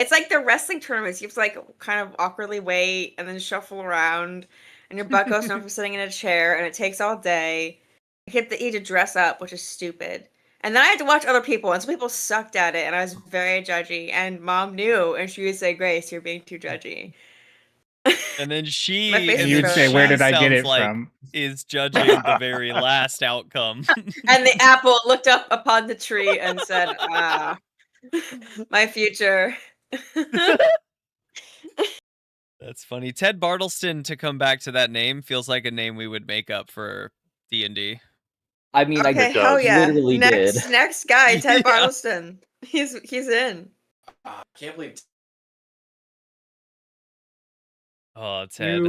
It's like the wrestling tournaments. You have to like kind of awkwardly wait and then shuffle around, and your butt goes numb from sitting in a chair, and it takes all day. I get the E to dress up, which is stupid. And then I had to watch other people, and some people sucked at it, and I was very judgy. And Mom knew, and she would say, "Grace, you're being too judgy." And then My face is You'd really say, "Where bad. did I get sounds it like from?" is judging the very last outcome. And the apple looked up upon the tree and said, "Ah, my future." That's funny. Ted Bartleston, to come back to that name, feels like a name we would make up for D&D. I mean, Okay, I hell yeah. literally did. Next guy, Ted Yeah. Bartleston. He's in. Can't believe. Oh, Ted.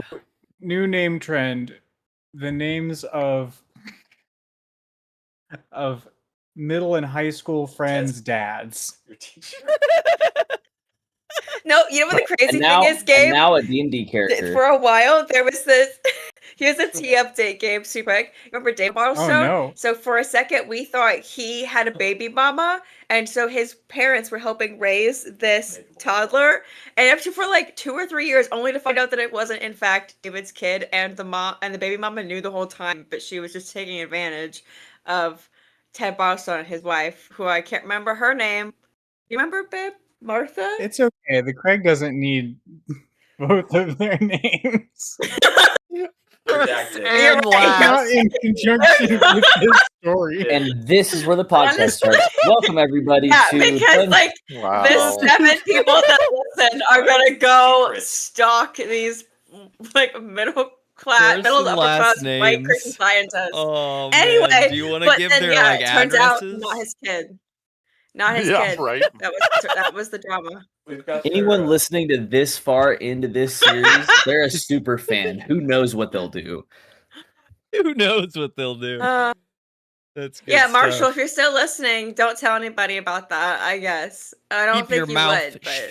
New name trend. The names of middle and high school friends' dads. Your teacher. No, you know what the crazy And now, thing is, Gabe? and now a D&D character. For a while, there was this. Here's a tea update, Gabe. Super quick. Remember Dave Bartlestone? Oh no! So for a second, we thought he had a baby mama, and so his parents were helping raise this toddler. And after for like 2 or 3 years, only to find out that it wasn't in fact David's kid, and the mom and the baby mama knew the whole time, but she was just taking advantage of Ted Bartlestone and his wife, who I can't remember her name. You remember, babe? Martha? It's okay. The Craig doesn't need both of their names. Redacted. And Not last. in conjunction with this story. And this is where the podcast starts. Welcome everybody Yeah, to because like Wow. the 7 people that listen are gonna go stalk these like middle First upper and last class white names. Christian scientists. Oh, Anyway, man. Do you want to but give then their yeah, like it turns out addresses? not his kid. Not his Yeah, kid. right. That was the drama. We've got anyone their, listening to this far into this series, they're a super fan. Who knows what they'll do? Who knows what they'll do? That's good Yeah, Marshall, stuff. if you're still listening, don't tell anybody about that, I guess. I don't Keep think your you mouth would, but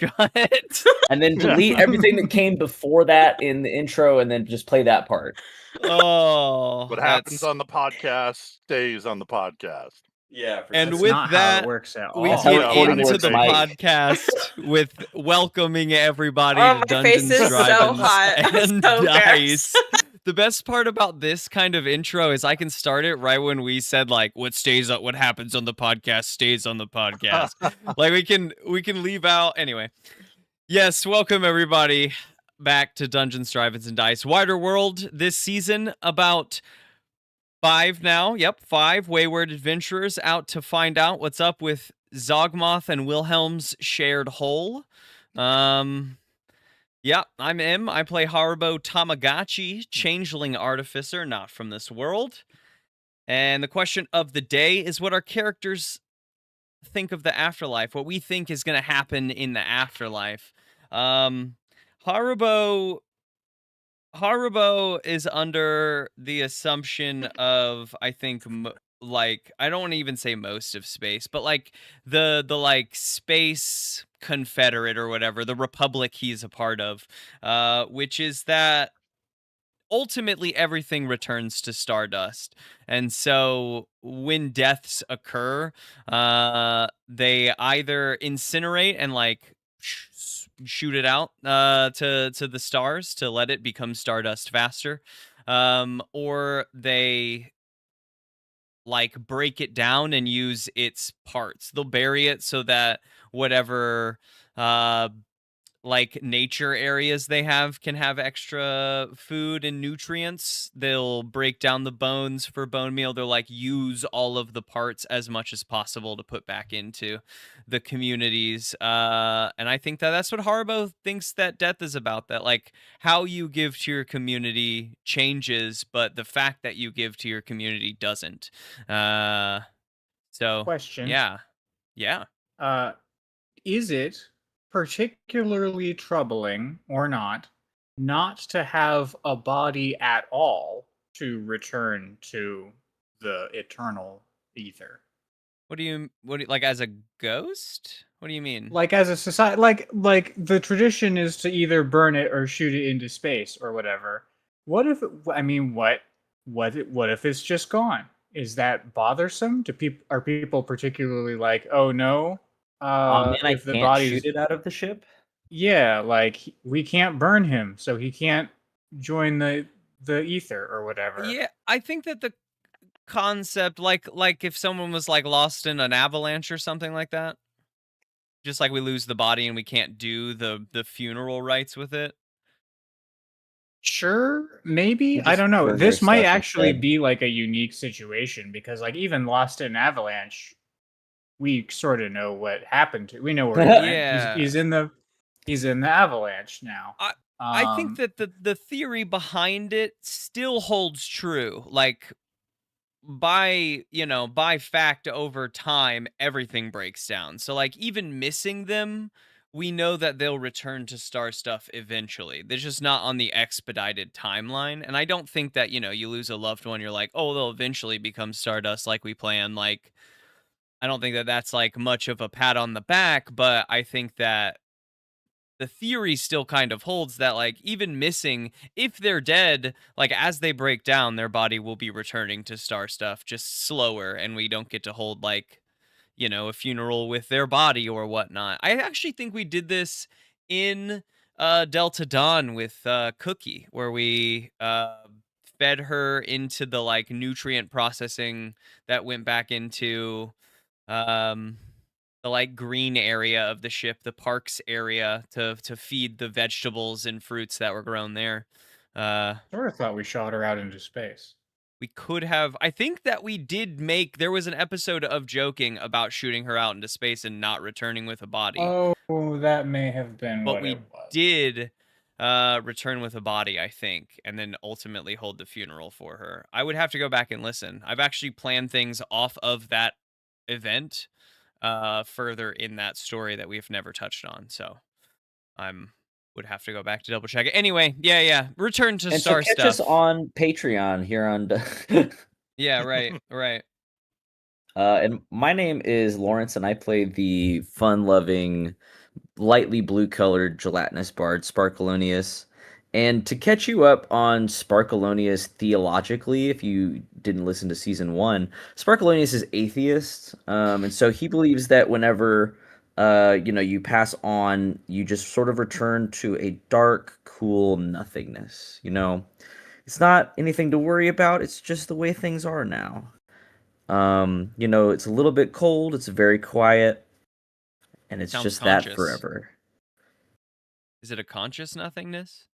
shut. And then delete everything that came before that in the intro and then just play that part. Oh, What happens that's- on the podcast stays on the podcast. yeah. For And That's sure. with not how that, it works at all. we That's how get recording into works, the Mike. podcast with welcoming everybody Oh, to my Dungeons, face is so Dragons, hot. I'm and so Dice. embarrassed. The best part about this kind of intro is I can start it right when we said like what happens on the podcast stays on the podcast. Like we can leave out anyway. Yes, welcome everybody back to Dungeons, Dragons, and Dice Wider World this season. About 5 now. Yep, 5 wayward adventurers out to find out what's up with Zogmoth and Wilhelm's shared hole. Yeah, I'm M. I play Haribo Tamagotchi, changeling artificer, not from this world. And the question of the day is what our characters think of the afterlife, what we think is going to happen in the afterlife. Haribo is under the assumption of, I think, like, I don't want to even say most of space, but like the like space confederate or whatever, the republic he's a part of, which is that ultimately everything returns to stardust. And so when deaths occur, they either incinerate and like shoot it out to the stars to let it become stardust faster, or they like break it down and use its parts. They'll bury it so that whatever like nature areas they have can have extra food and nutrients. They'll break down the bones for bone meal. They'll like use all of the parts as much as possible to put back into the communities. And I think that that's what Haribo thinks that death is about, that like how you give to your community changes, but the fact that you give to your community doesn't. So Question. yeah. Is it particularly troubling or not to have a body at all to return to the eternal ether? What do you like, as a ghost? What do you mean? Like as a society, like the tradition is to either burn it or shoot it into space or whatever. What if? I mean, what if it's just gone? Is that bothersome to people? Are people particularly like, oh no, Man, I if the can't body's shoot it out of the ship. yeah, like we can't burn him, so he can't join the ether or whatever. Yeah, I think that the concept, like if someone was like lost in an avalanche or something like that, just like we lose the body and we can't do the funeral rites with it. Sure, maybe. You I just don't know. burn their This might stuff actually instead. be like a unique situation because like even Lost in Avalanche, we sort of know what happened to. We know where he went. Yeah. He's in the avalanche now. I think that the theory behind it still holds true. Like by fact over time everything breaks down. So like even missing them, we know that they'll return to star stuff eventually. They're just not on the expedited timeline. And I don't think that, you lose a loved one, you're like, "Oh, they'll eventually become stardust like we plan." Like I don't think that that's like much of a pat on the back, but I think that the theory still kind of holds that like even missing, if they're dead, like as they break down their body will be returning to star stuff just slower, and we don't get to hold like a funeral with their body or whatnot. I actually think we did this in Delta Dawn with Cookie, where we fed her into the like nutrient processing that went back into um the like green area of the ship, the parks area, to feed the vegetables and fruits that were grown there. Sort of thought we shot her out into space. We could have. I think that we did make. There was an episode of joking about shooting her out into space and not returning with a body. Oh, that may have been But what we it was. did return with a body, I think, and then ultimately hold the funeral for her. I would have to go back and listen. I've actually planned things off of that event further in that story that we've never touched on. So I'm would have to go back to double check it. Anyway, yeah. Return to And so star catch stuff. us on Patreon here on. Yeah, right. And my name is Lawrence, and I play the fun-loving, lightly blue-colored gelatinous bard, Sparkalonius. And to catch you up on Sparkalonius theologically, if you didn't listen to season 1, Sparkalonius is atheist, and so he believes that whenever you pass on, you just sort of return to a dark, cool nothingness. It's not anything to worry about. It's just the way things are now. It's a little bit cold. It's very quiet, and it's Sounds just conscious. that forever. Is it a conscious nothingness?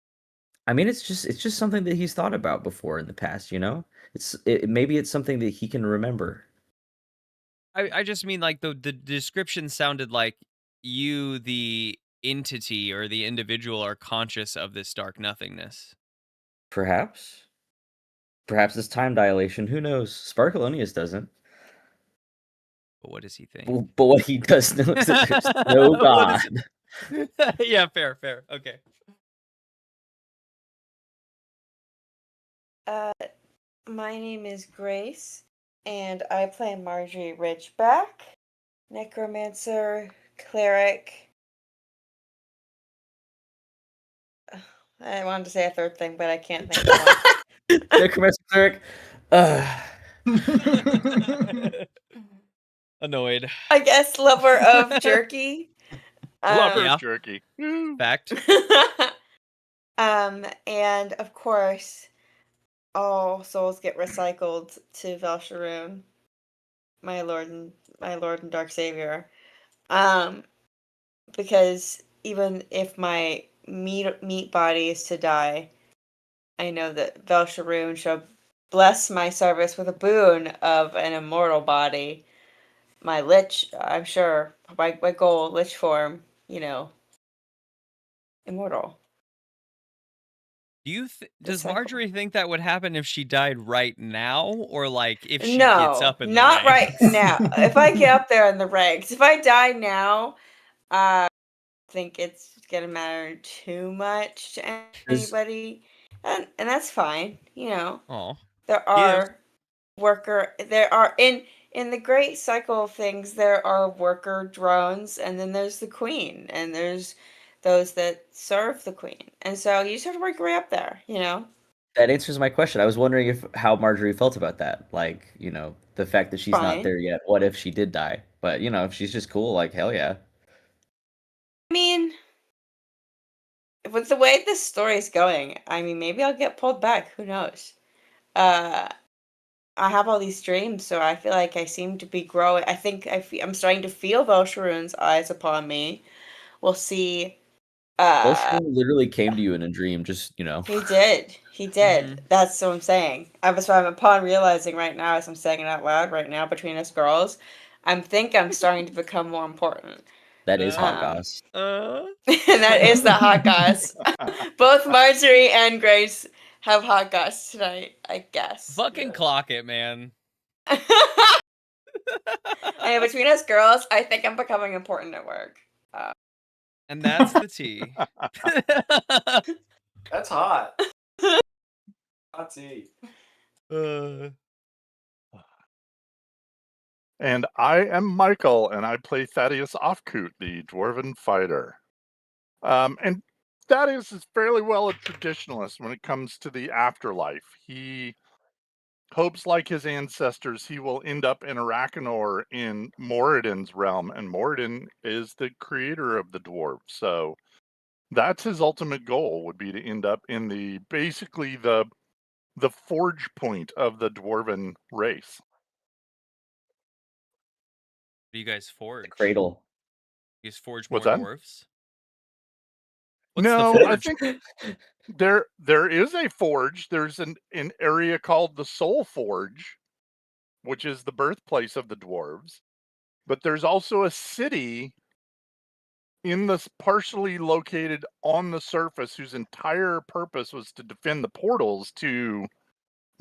I mean, it's just something that he's thought about before in the past. Maybe it's something that he can remember. I just mean like the description sounded like you, the entity or the individual, are conscious of this dark nothingness. Perhaps it's time dilation. Who knows? Sparkalonius doesn't. But what does he think? But what he does know is that there's no What God. Yeah, fair. Okay. My name is Grace, and I play Marjorie Ridgeback, necromancer, cleric. I wanted to say a third thing, but I can't think of one. Necromancer cleric. Annoyed. I guess lover of jerky. Lover Yeah. of jerky. Woo. Fact. And of course, all souls get recycled to Velsharoon, my lord and dark savior. Because even if my meat body is to die, I know that Velsharoon shall bless my service with a boon of an immortal body. My lich, I'm sure, my goal, lich form, immortal. Does Recycle. Marjorie think that would happen if she died right now, or like if she No, gets up in the not right ranks? now. If I get up there in the ranks, if I die now, I think it's gonna matter too much to anybody, and that's fine. Oh, There are in the great cycle of things, there are worker drones, and then there's the queen, and there's those that serve the queen, and so you just have to work your way up there. That answers my question. I was wondering how Marjorie felt about that. Like, the fact that she's not Fine. there yet. What if she did die? But you know, if she's just cool, like hell yeah. I mean, with the way this story is going, I mean, maybe I'll get pulled back. Who knows? I have all these dreams, so I feel like I seem to be growing. I think I'm starting to feel Velsharoon's eyes upon me. We'll see. Bolshevik literally came to you in a dream, just you know. He did. He did. That's what I'm saying. That's what I'm upon realizing right now, as I'm saying it out loud right now between us girls. I'm starting to become more important. That is hot Um, goss. And that is the hot goss. Both Marjorie and Grace have hot goss tonight, I guess. Fucking clock it, man. And between us girls, I think I'm becoming important at work. And that's the tea. That's hot. Hot tea. And I am Michael, and I play Thaddeus Offcoot, the dwarven fighter. And Thaddeus is fairly well a traditionalist when it comes to the afterlife. He hopes, like his ancestors, he will end up in Arakanor in Moradin's realm, and Moradin is the creator of the dwarves. So that's his ultimate goal, would be to end up in basically the forge point of the dwarven race. Do you guys forge? The cradle. You guys forge more What's that? dwarves? What's No, the I forge? think there is a forge. There's an area called the Soul Forge, which is the birthplace of the dwarves. But there's also a city in this partially located on the surface whose entire purpose was to defend the portals to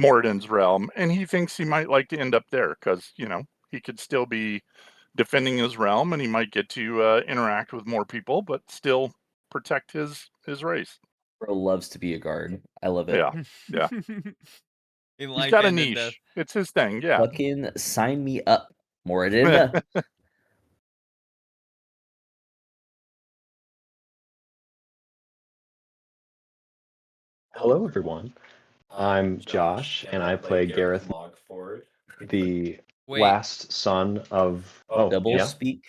Moradin's realm, and he thinks he might like to end up there because, you know, he could still be defending his realm and he might get to interact with more people, but still protect his race. Bro loves to be a guard. I love it. Yeah. In He's life got a and in niche. death. It's his thing, yeah. Fucking sign me up, Moradin. Hello, everyone. I'm Josh, and I play Gareth, Mogford. the Wait, last son of. Oh, Double yeah. speak.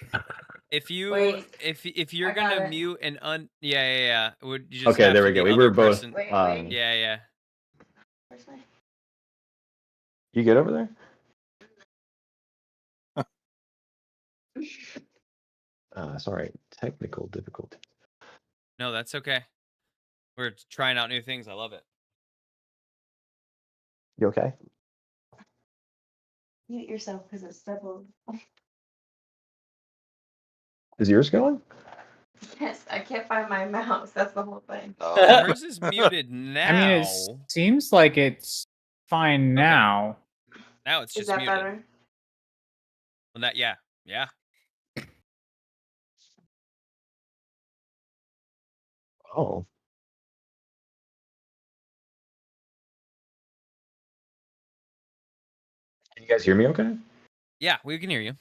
if you Wait. if you're I got gonna it. mute and yeah, would you just Okay, have there to we go. the We other were both. person? Wait. Yeah. You good over there? Sorry, technical difficulty. No, that's okay. We're trying out new things. I love it. You okay? Mute yourself because it's double. Is yours going? Yes, I can't find my mouse. That's the whole thing. Hers is muted now. I mean, it seems like it's fine now. Now it's Is just that muted. better? Well, that yeah. Oh. Can you guys hear me okay? Yeah, we can hear you.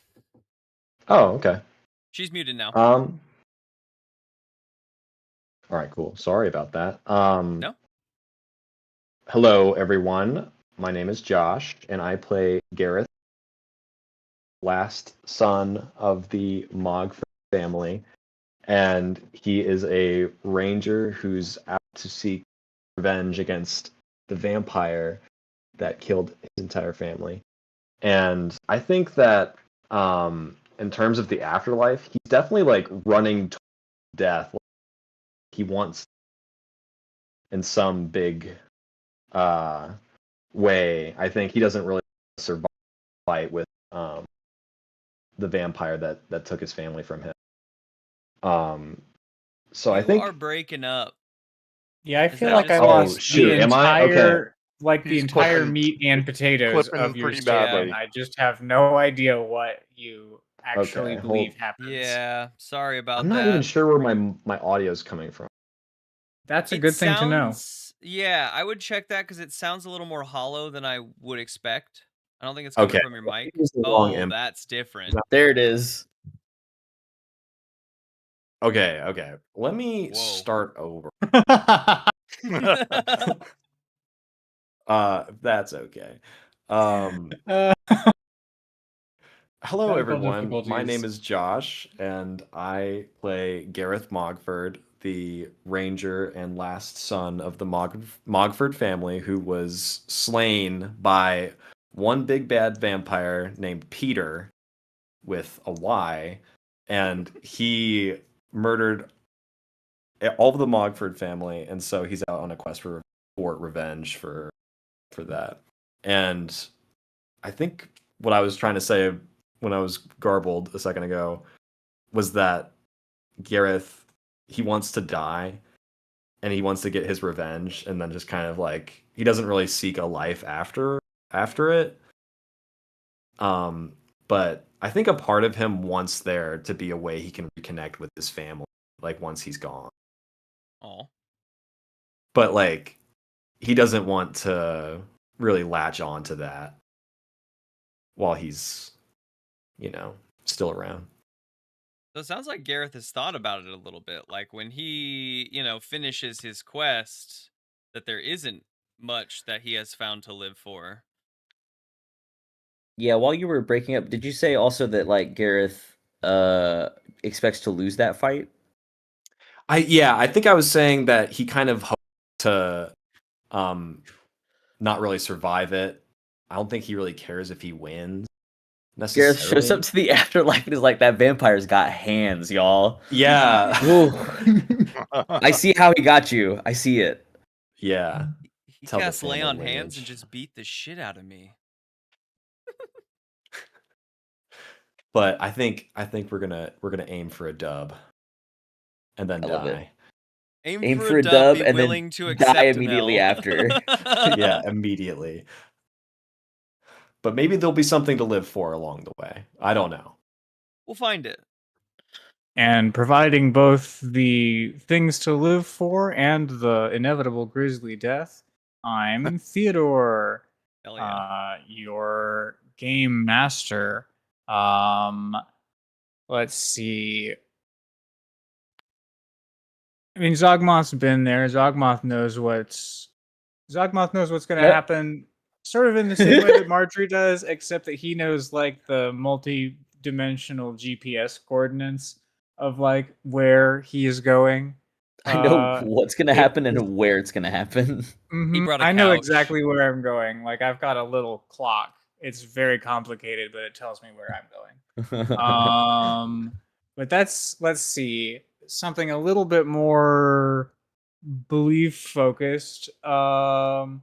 Oh, okay. She's muted now. All right, cool. Sorry about that. No. Hello, everyone. My name is Josh, and I play Gareth, last son of the Mog family, and he is a ranger who's out to seek revenge against the vampire that killed his entire family. And I think that in terms of the afterlife, he's definitely like running to death. He wants in some big way. I think he doesn't really survive fight with the vampire that took his family from him. So You I think are breaking up. Yeah, I Is feel that like I just- Oh, lost shoot, the am I? Okay. entire, like the He's entire clipping- meat and potatoes clipping of your pretty statement. badly. I just have no idea what you actually Okay, believe happens. Yeah, sorry about I'm that. not even sure where my audio is coming from. That's a It good thing to know. sounds- Yeah, I would check that because it sounds a little more hollow than I would expect. I don't think it's coming Okay. from your mic. Use the wrong Oh, input. that's different. There it is. Okay. Let me Whoa. start over. That's okay. Hello, Technical everyone. My name difficulties. is Josh, and I play Gareth Mogford, the ranger and last son of the Mogford family, who was slain by one big bad vampire named Peter with a Y, and he murdered all of the Mogford family, and so he's out on a quest for revenge for that. And I think what I was trying to say when I was garbled a second ago was that Gareth, he wants to die and he wants to get his revenge, and then just kind of like he doesn't really seek a life after it. But I think a part of him wants there to be a way he can reconnect with his family, like once he's gone. Oh, But like he doesn't want to really latch on to that while he's, still around. so it sounds like Gareth has thought about it a little bit. Like when he, finishes his quest, that there isn't much that he has found to live for. Yeah, while you were breaking up, did you say also that like Gareth expects to lose that fight? I think I was saying that he kind of hoped to not really survive it. I don't think he really cares if he wins Gareth shows up necessarily. to the afterlife and is like, that vampire's got hands, y'all. Yeah. Ooh. I see how he got you. I see it. Yeah. He Tell the cast lay family on hands and lineage. just beat the shit out of me. But I think we're gonna aim for a dub and then I love it. die. Aim For for a a dub, dub be and then willing to die accept immediately hell. after. Yeah, immediately. But maybe there'll be something to live for along the way. I don't know. We'll find it. And providing both the things to live for and the inevitable grisly death, I'm Theodore, Hell yeah. your game master. Let's see. I mean, Zogmoth's been there. Zogmoth knows what's going to happen, sort of in the same way that Marjorie does, except that he knows like the multi-dimensional GPS coordinates of like where he is going. I know what's gonna happen and where it's gonna happen. He brought a I know couch. exactly where I'm going. Like I've got a little clock. It's very complicated, but it tells me where I'm going. But let's see, something a little bit more belief focused. How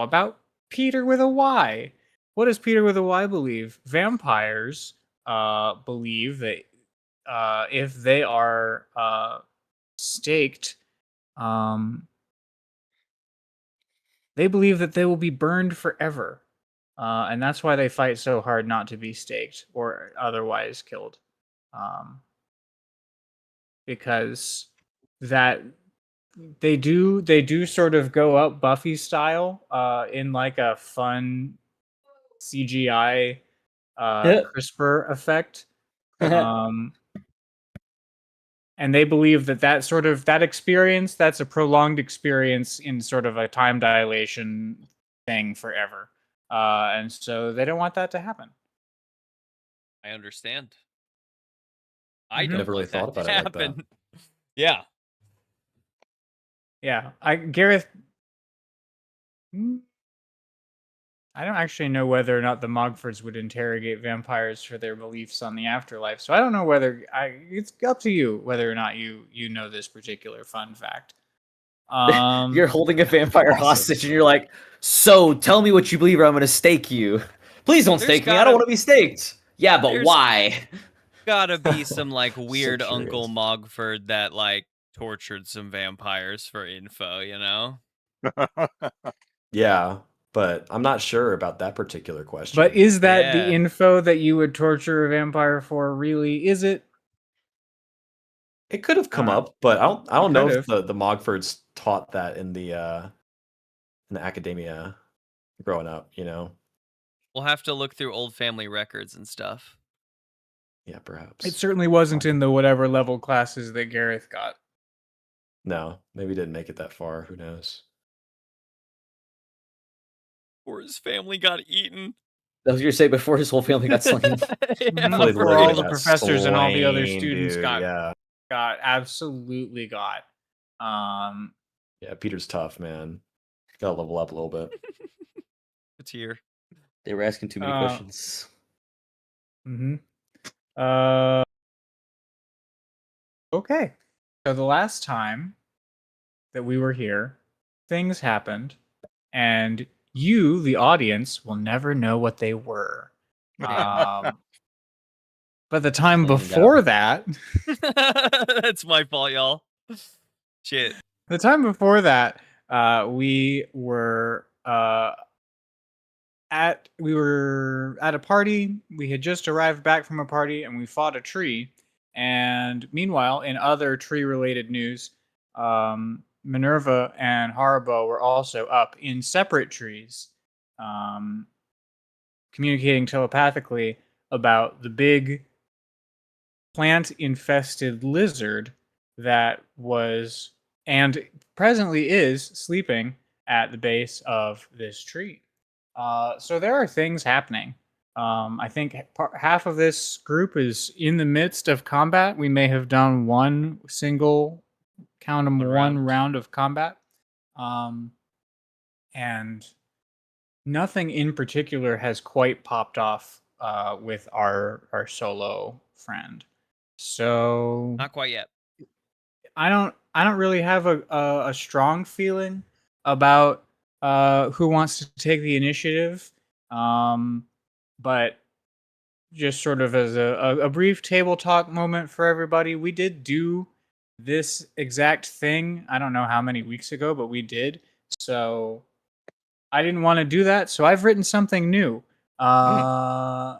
about Peter with a Y? What does Peter with a Y believe? Vampires believe that if they are staked, they believe that they will be burned forever. And that's why they fight so hard not to be staked or otherwise killed. Because that they do sort of go up Buffy style in like a fun CGI CRISPR effect. And they believe that experience, that's a prolonged experience in sort of a time dilation thing forever. And so they don't want that to happen. I understand. I Mhm. don't Never really want thought that about to it like that. happen. Yeah. Yeah, Gareth. I don't actually know whether or not the Mogfords would interrogate vampires for their beliefs on the afterlife. So I don't know whether it's up to you whether or not you know this particular fun fact. You're holding a vampire Awesome. hostage and you're like, so tell me what you believe or I'm gonna stake you. Please don't There's stake me. I don't gotta- want to be staked. Yeah, but there's- why? Gotta be some like So weird curious. Uncle Mogford that like tortured some vampires for info, you know? Yeah, but I'm not sure about that particular question. But is that the Yeah. info that you would torture a vampire for? Really? Is it? It could have come Uh, up, but I don't know if could've. the Mogfords taught that in the academia growing up, We'll have to look through old family records and stuff. Yeah, perhaps. It certainly wasn't in the whatever level classes that Gareth got. No, maybe didn't make it that far. Who knows? Or his family got eaten. I was gonna say before his whole family got slain. Yeah, Fully for before all real. the professors and all the other slain, students dude, got yeah. absolutely got. Yeah, Peter's tough, man. Gotta level up a little bit. It's here. They were asking too many Uh, questions. Okay. So the last time that we were here, things happened, and you, the audience, will never know what they were. But the time Explain it before out. that, That's my fault, y'all. Shit. the time before that, we were at a party. We had just arrived back from a party, and we fought a tree. And meanwhile, in other tree-related news, Minerva and Haribo were also up in separate trees, communicating telepathically about the big plant-infested lizard that was and presently is sleeping at the base of this tree. So there are things happening. I think half of this group is in the midst of combat. We may have done one single, count them, one round of combat. And nothing in particular has quite popped off with our solo friend. So Not quite yet. I don't really have a strong feeling about who wants to take the initiative. But just sort of as a brief table talk moment for everybody, we did do this exact thing. I don't know how many weeks ago, but we did. So I didn't want to do that, so I've written something new. Yeah,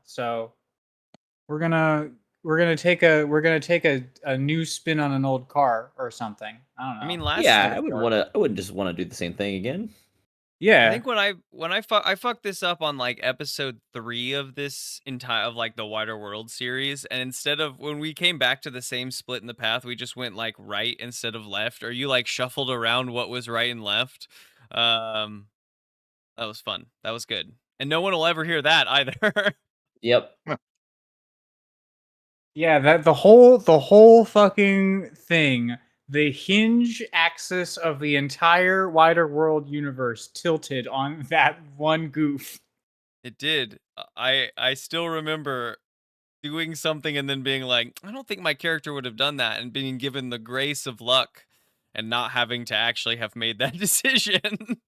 so we're gonna take a new spin on an old car or something. I don't know. I mean, last Yeah, I wouldn't just want to do the same thing again. Yeah. I think when I fucked this up on like episode 3 of this entire of like the Wider World series, and instead of when we came back to the same split in the path, we just went like right instead of left, or you like shuffled around what was right and left. That was fun. That was good, and no one will ever hear that either. Yep. Yeah, that the whole fucking thing, the hinge axis of the entire Wider World universe tilted on that one goof. It did. I still remember doing something and then being like, I don't think my character would have done that, and being given the grace of luck and not having to actually have made that decision.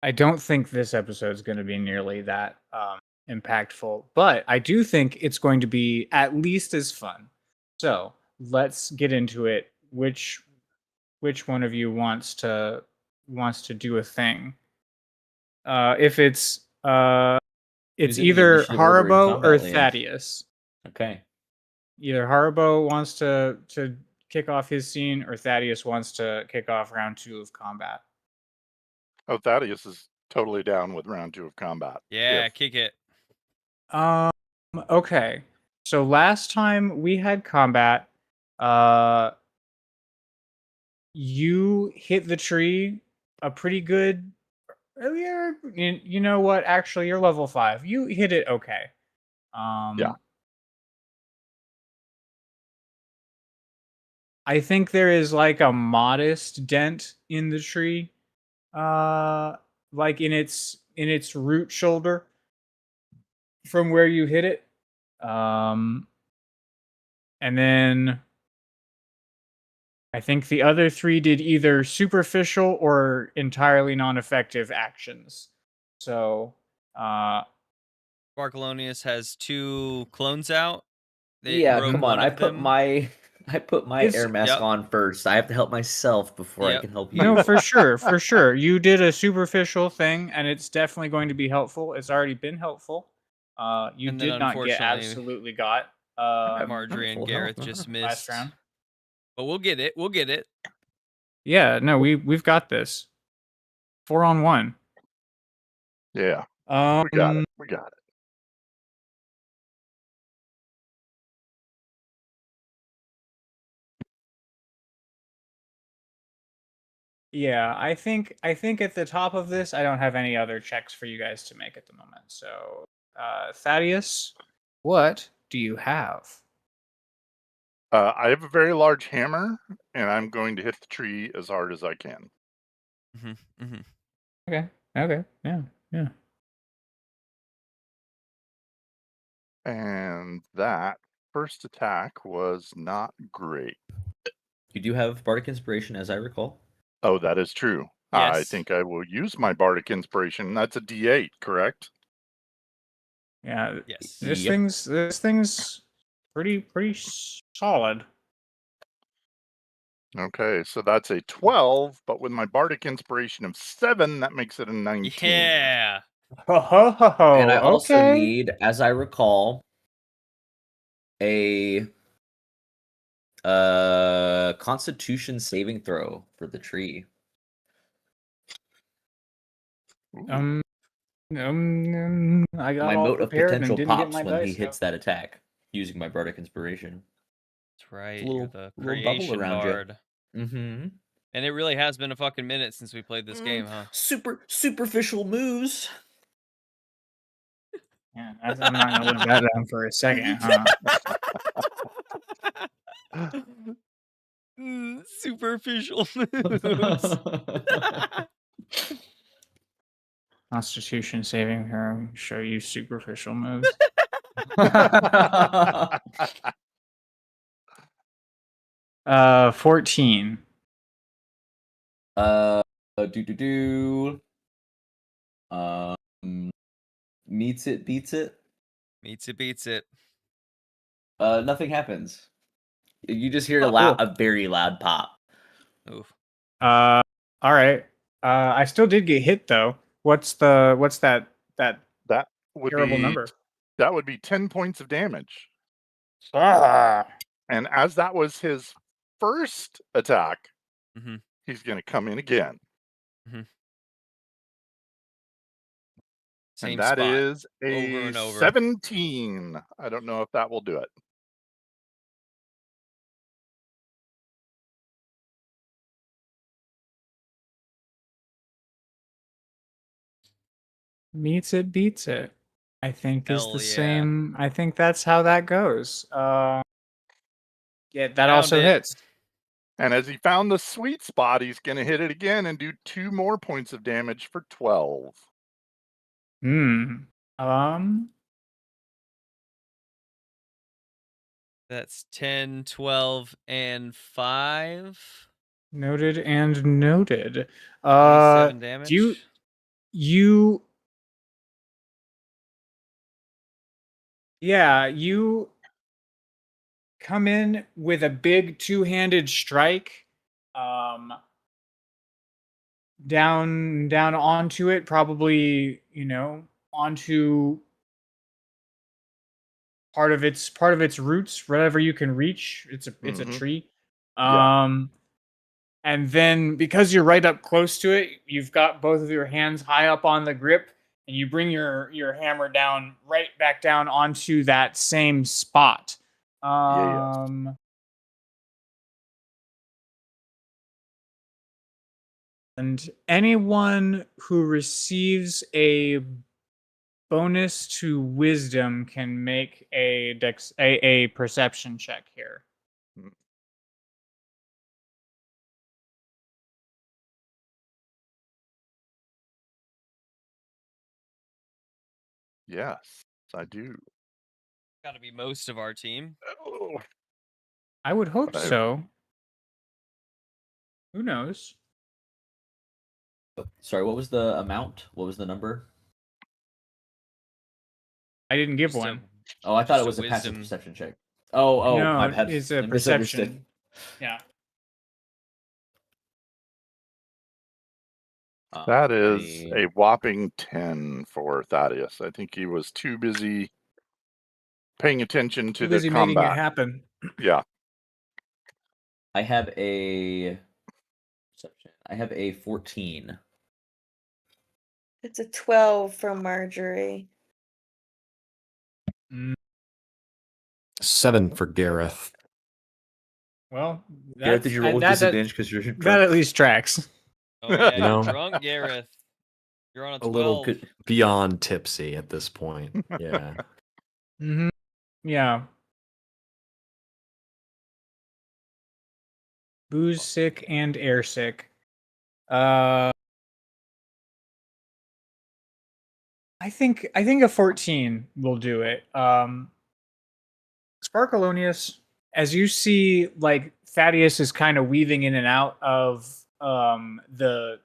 I don't think this episode is going to be nearly that impactful, but I do think it's going to be at least as fun. So let's get into it. Which one of you wants to do a thing? If it's Who's in the either initiative order in Haribo combat, or Liam? Thaddeus. Okay. Either Haribo wants to kick off his scene, or Thaddeus wants to kick off round 2 of combat. Oh, Thaddeus is totally down with round 2 of combat. Yeah, kick it. Okay. So last time we had combat, you hit the tree a pretty good. You know what? Actually, you're level 5. You hit it okay. Yeah. I think there is like a modest dent in the tree, like in its root shoulder from where you hit it. And then I think the other 3 did either superficial or entirely non-effective actions. So, Barcolonius has 2 clones out. They Yeah, broke come on. one I of put them. my air mask Yep. on first. I have to help myself before I Yep. can help you. no, for sure. You did a superficial thing, and it's definitely going to be helpful. It's already been helpful. You And then did not get unfortunately, absolutely got Marjorie and full Gareth health, just last missed. round. But we'll get it. We'll get it. Yeah, no, we've got this. 4-on-1. Yeah. We got it. We got it. Yeah, I think at the top of this, I don't have any other checks for you guys to make at the moment. So, Thaddeus, what do you have? I have a very large hammer, and I'm going to hit the tree as hard as I can. Okay. Okay. Yeah. Yeah. And that first attack was not great. You do have Bardic Inspiration, as I recall. Oh, that is true. I Yes. think I will use my Bardic Inspiration. That's a D8, correct? Yeah. Yes. This Yep. thing's pretty solid. Okay, so that's a 12, but with my Bardic Inspiration of 7, that makes it a 19. Yeah. Ho ho ho ho. And I also Okay. need, as I recall, a Constitution saving throw for the tree. Ooh. I got My all moat of prepared and potential didn't get pops my when he dice hits out. that attack using my Bardic Inspiration. That's right. It's a little- You're the little bubble creation around ya. bard. Mm-hmm. And it really has been a fucking minute since we played this game, huh? Superficial moves. Yeah, I'm not gonna live that down for a second, huh? Superficial moves. Constitution saving her show you superficial moves. 14. Meets it, beats it. Meets it, beats it. Nothing happens. You just hear Oh, cool. a very loud pop. Oof. All right. I still did get hit though. What's that That would terrible be number? that would be 10 points of damage. Ah. And as that was his first attack, Mhm. he's going to come in again. Same and that spot. is a over and over. 17. I don't know if that will do it. Meets it, beats it. I think is Hell the yeah. same. I think that's how that goes. Yeah, that Found also it. hits. And as he found the sweet spot, he's going to hit it again and do 2 more points of damage for 12. That's 10, 12, and 5. Noted and noted. 27 damage. You come in with a big two-handed strike down onto it, probably, onto part of its roots, whatever you can reach. It's a Mhm. tree. Yeah. And then because you're right up close to it, you've got both of your hands high up on the grip, and you bring your hammer down right back down onto that same spot. And anyone who receives a bonus to wisdom can make a perception check here. Yes, I do. Got to be most of our team. Oh, I would hope But I- so. Who knows? Sorry, what was the amount? What was the number? I didn't give Just a- one. Oh, I thought it Just was a a passive wisdom. perception check. Oh, No, my bad. it's I a misunderstood. perception. Yeah. That is Alrighty. a whopping 10 for Thaddeus. I think he was too busy paying attention to Too the busy making it combat. happen. Yeah. I have a perception. I have a 14. It's a 12 from Marjorie. 7 for Gareth. Well, Garrett, did you roll with that disadvantage because you're at least tracks. Oh yeah, You know? you're drunk, Gareth. You're on a A little 12. beyond tipsy at this point. Yeah. Mm-hmm. Yeah. Booze sick and air sick. I think a 14 will do it. Sparkalonius, as you see, like Thaddeus is kind of weaving in and out of the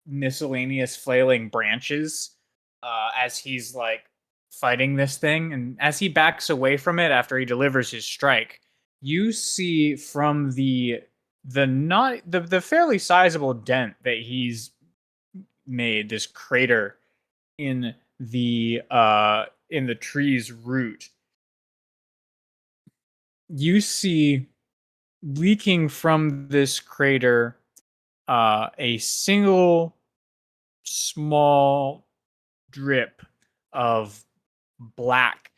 miscellaneous flailing branches as he's like fighting this thing, and as he backs away from it after he delivers his strike, you see from the fairly sizable dent that he's made, this crater in the tree's root, you see leaking from this crater a single small drip of black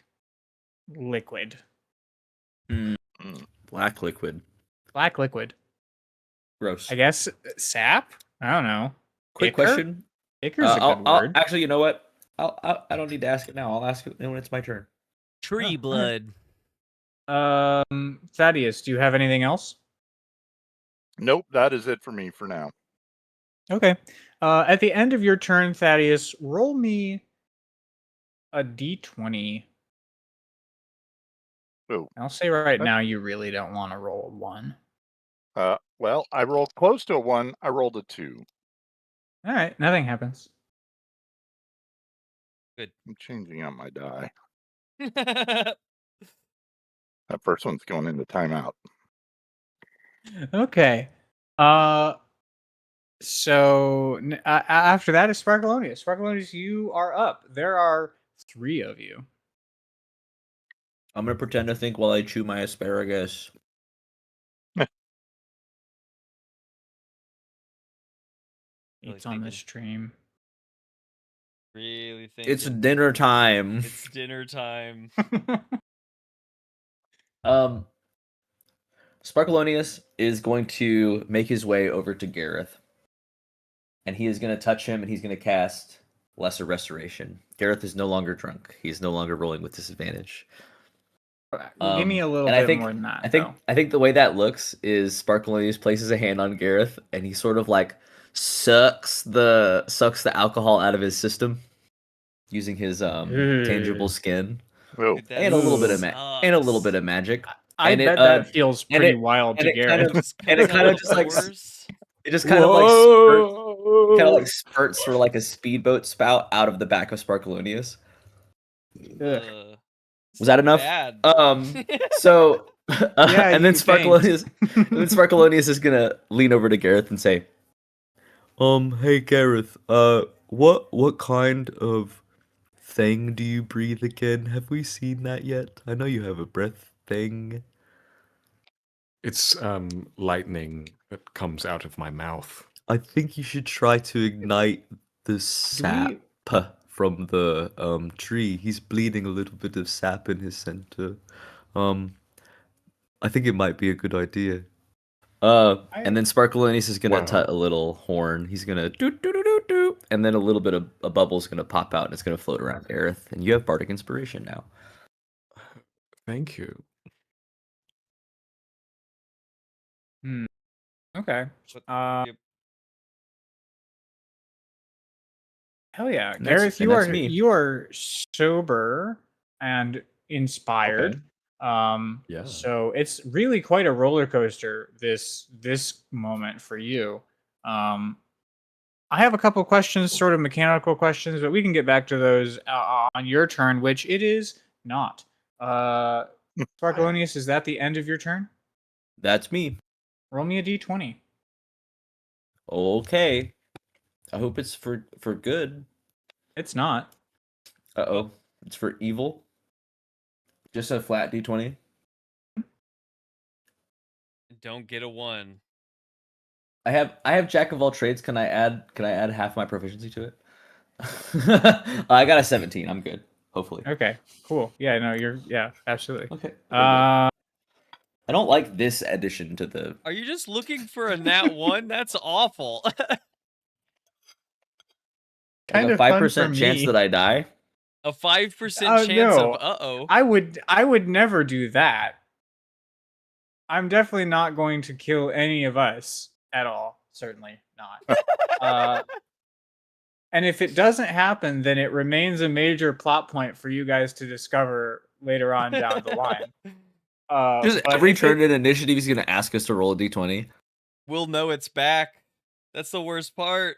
liquid. Black liquid. Black liquid. Gross. I guess sap? I don't know. Quick Ichor? question. Ichor's a good word. Actually, you know what? I don't need to ask it now. I'll ask it when it's my turn. Tree blood. Thaddeus, do you have anything else? Nope, that is it for me for now. Okay. At the end of your turn, Thaddeus, roll me a d20. Oh. I'll say right now you really don't want to roll a 1. Well, I rolled close to a 1. I rolled a 2. All right, nothing happens. Good. I'm changing out my die. That first one's going into timeout. Okay. So after that is Sparkalonius. Sparkalonius, you are up. There are 3 of you. I'm gonna pretend to think while I chew my asparagus. It's on the stream. Really thinking. It's dinner time. It's dinner time. Sparkalonius is going to make his way over to Gareth. And he is going to touch him and he's going to cast Lesser Restoration. Gareth is no longer drunk. He is no longer rolling with disadvantage. Give me a little bit more than that. I think the way that looks is Sparkalonius places a hand on Gareth and he sort of like sucks the alcohol out of his system using his tangible skin. Oh. Dude, And a little bit of sucks. magic. I bet that feels pretty wild to Gareth. And it kind of just like Pores. it just kind of like spurts sort of like a speedboat spout out of the back of Sparkalonius. Ugh. Was that enough? Bad. So Yeah, and then you faint. Sparkalonius is gonna lean over to Gareth and say, hey Gareth, what kind of thing do you breathe again? Have we seen that yet? I know you have a breath thing. It's lightning that comes out of my mouth. I think you should try to ignite the sap from the tree. He's bleeding a little bit of sap in his center. I think it might be a good idea. And then Sparkalonius is gonna tut a little horn. He's gonna do do do do do, and then a little bit of a bubble's gonna pop out and it's gonna float around Gareth. And you have bardic inspiration now. Thank you. Okay. Yep. Hell yeah, And Gareth, that's me. you are sober and inspired. Yeah. So it's really quite a roller coaster this moment for you. I have a couple questions, sort of mechanical questions, but we can get back to those on your turn, which it is not. Sparkalonius, is that the end of your turn? That's me. Roll me a d20. Okay. I hope it's for good. It's not. Uh-oh. It's for evil. Just a flat d20. Don't get a 1. I have Jack of all trades. Can I add half my proficiency to it? I got a 17. I'm good. Hopefully. Okay. Cool. Yeah. No. Absolutely. Okay. Uh, I don't like this addition to the. Are you just looking for a nat 1? That's awful. kind Like a of fun for 5% chance me. that I die. A 5% Oh, chance no. of uh-oh. I would never do that. I'm definitely not going to kill any of us at all. Certainly not. And if it doesn't happen, then it remains a major plot point for you guys to discover later on down the line. Just But every if turn it- in initiative, he's gonna ask us to roll a d20. We'll know it's back. That's the worst part.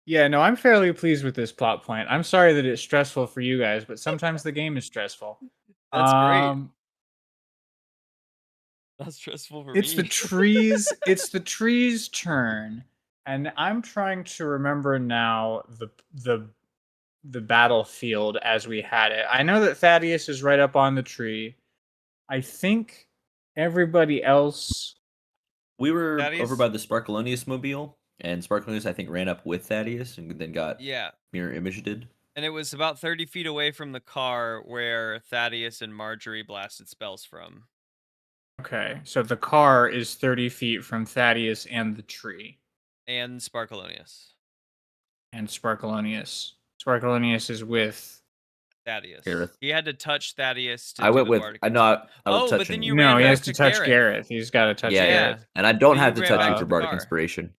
Yeah, no, I'm fairly pleased with this plot point. I'm sorry that it's stressful for you guys, but sometimes the game is stressful. That's great. That's stressful for It's me. it's the tree's turn, and I'm trying to remember now the battlefield as we had it. I know that Thaddeus is right up on the tree. I think everybody else. We were Thaddeus? over by the Sparkalonius mobile, and Sparkalonius I think ran up with Thaddeus and then got Yeah. mirror imaged. And it was about 30 feet away from the car where Thaddeus and Marjorie blasted spells from. Okay, so the car is 30 feet from Thaddeus and the tree. And Sparkalonius. And Sparkalonius. Sparkalonius is with. Thaddeus. Gareth. He had to touch Thaddeus to I do went the with. bardic I know. I Oh, was but touching. then you No, ran he has back to to touch Gareth. Gareth. He's got to touch Yeah, Gareth. yeah. And I don't But have you to ran touch back you to for the bardic car. inspiration.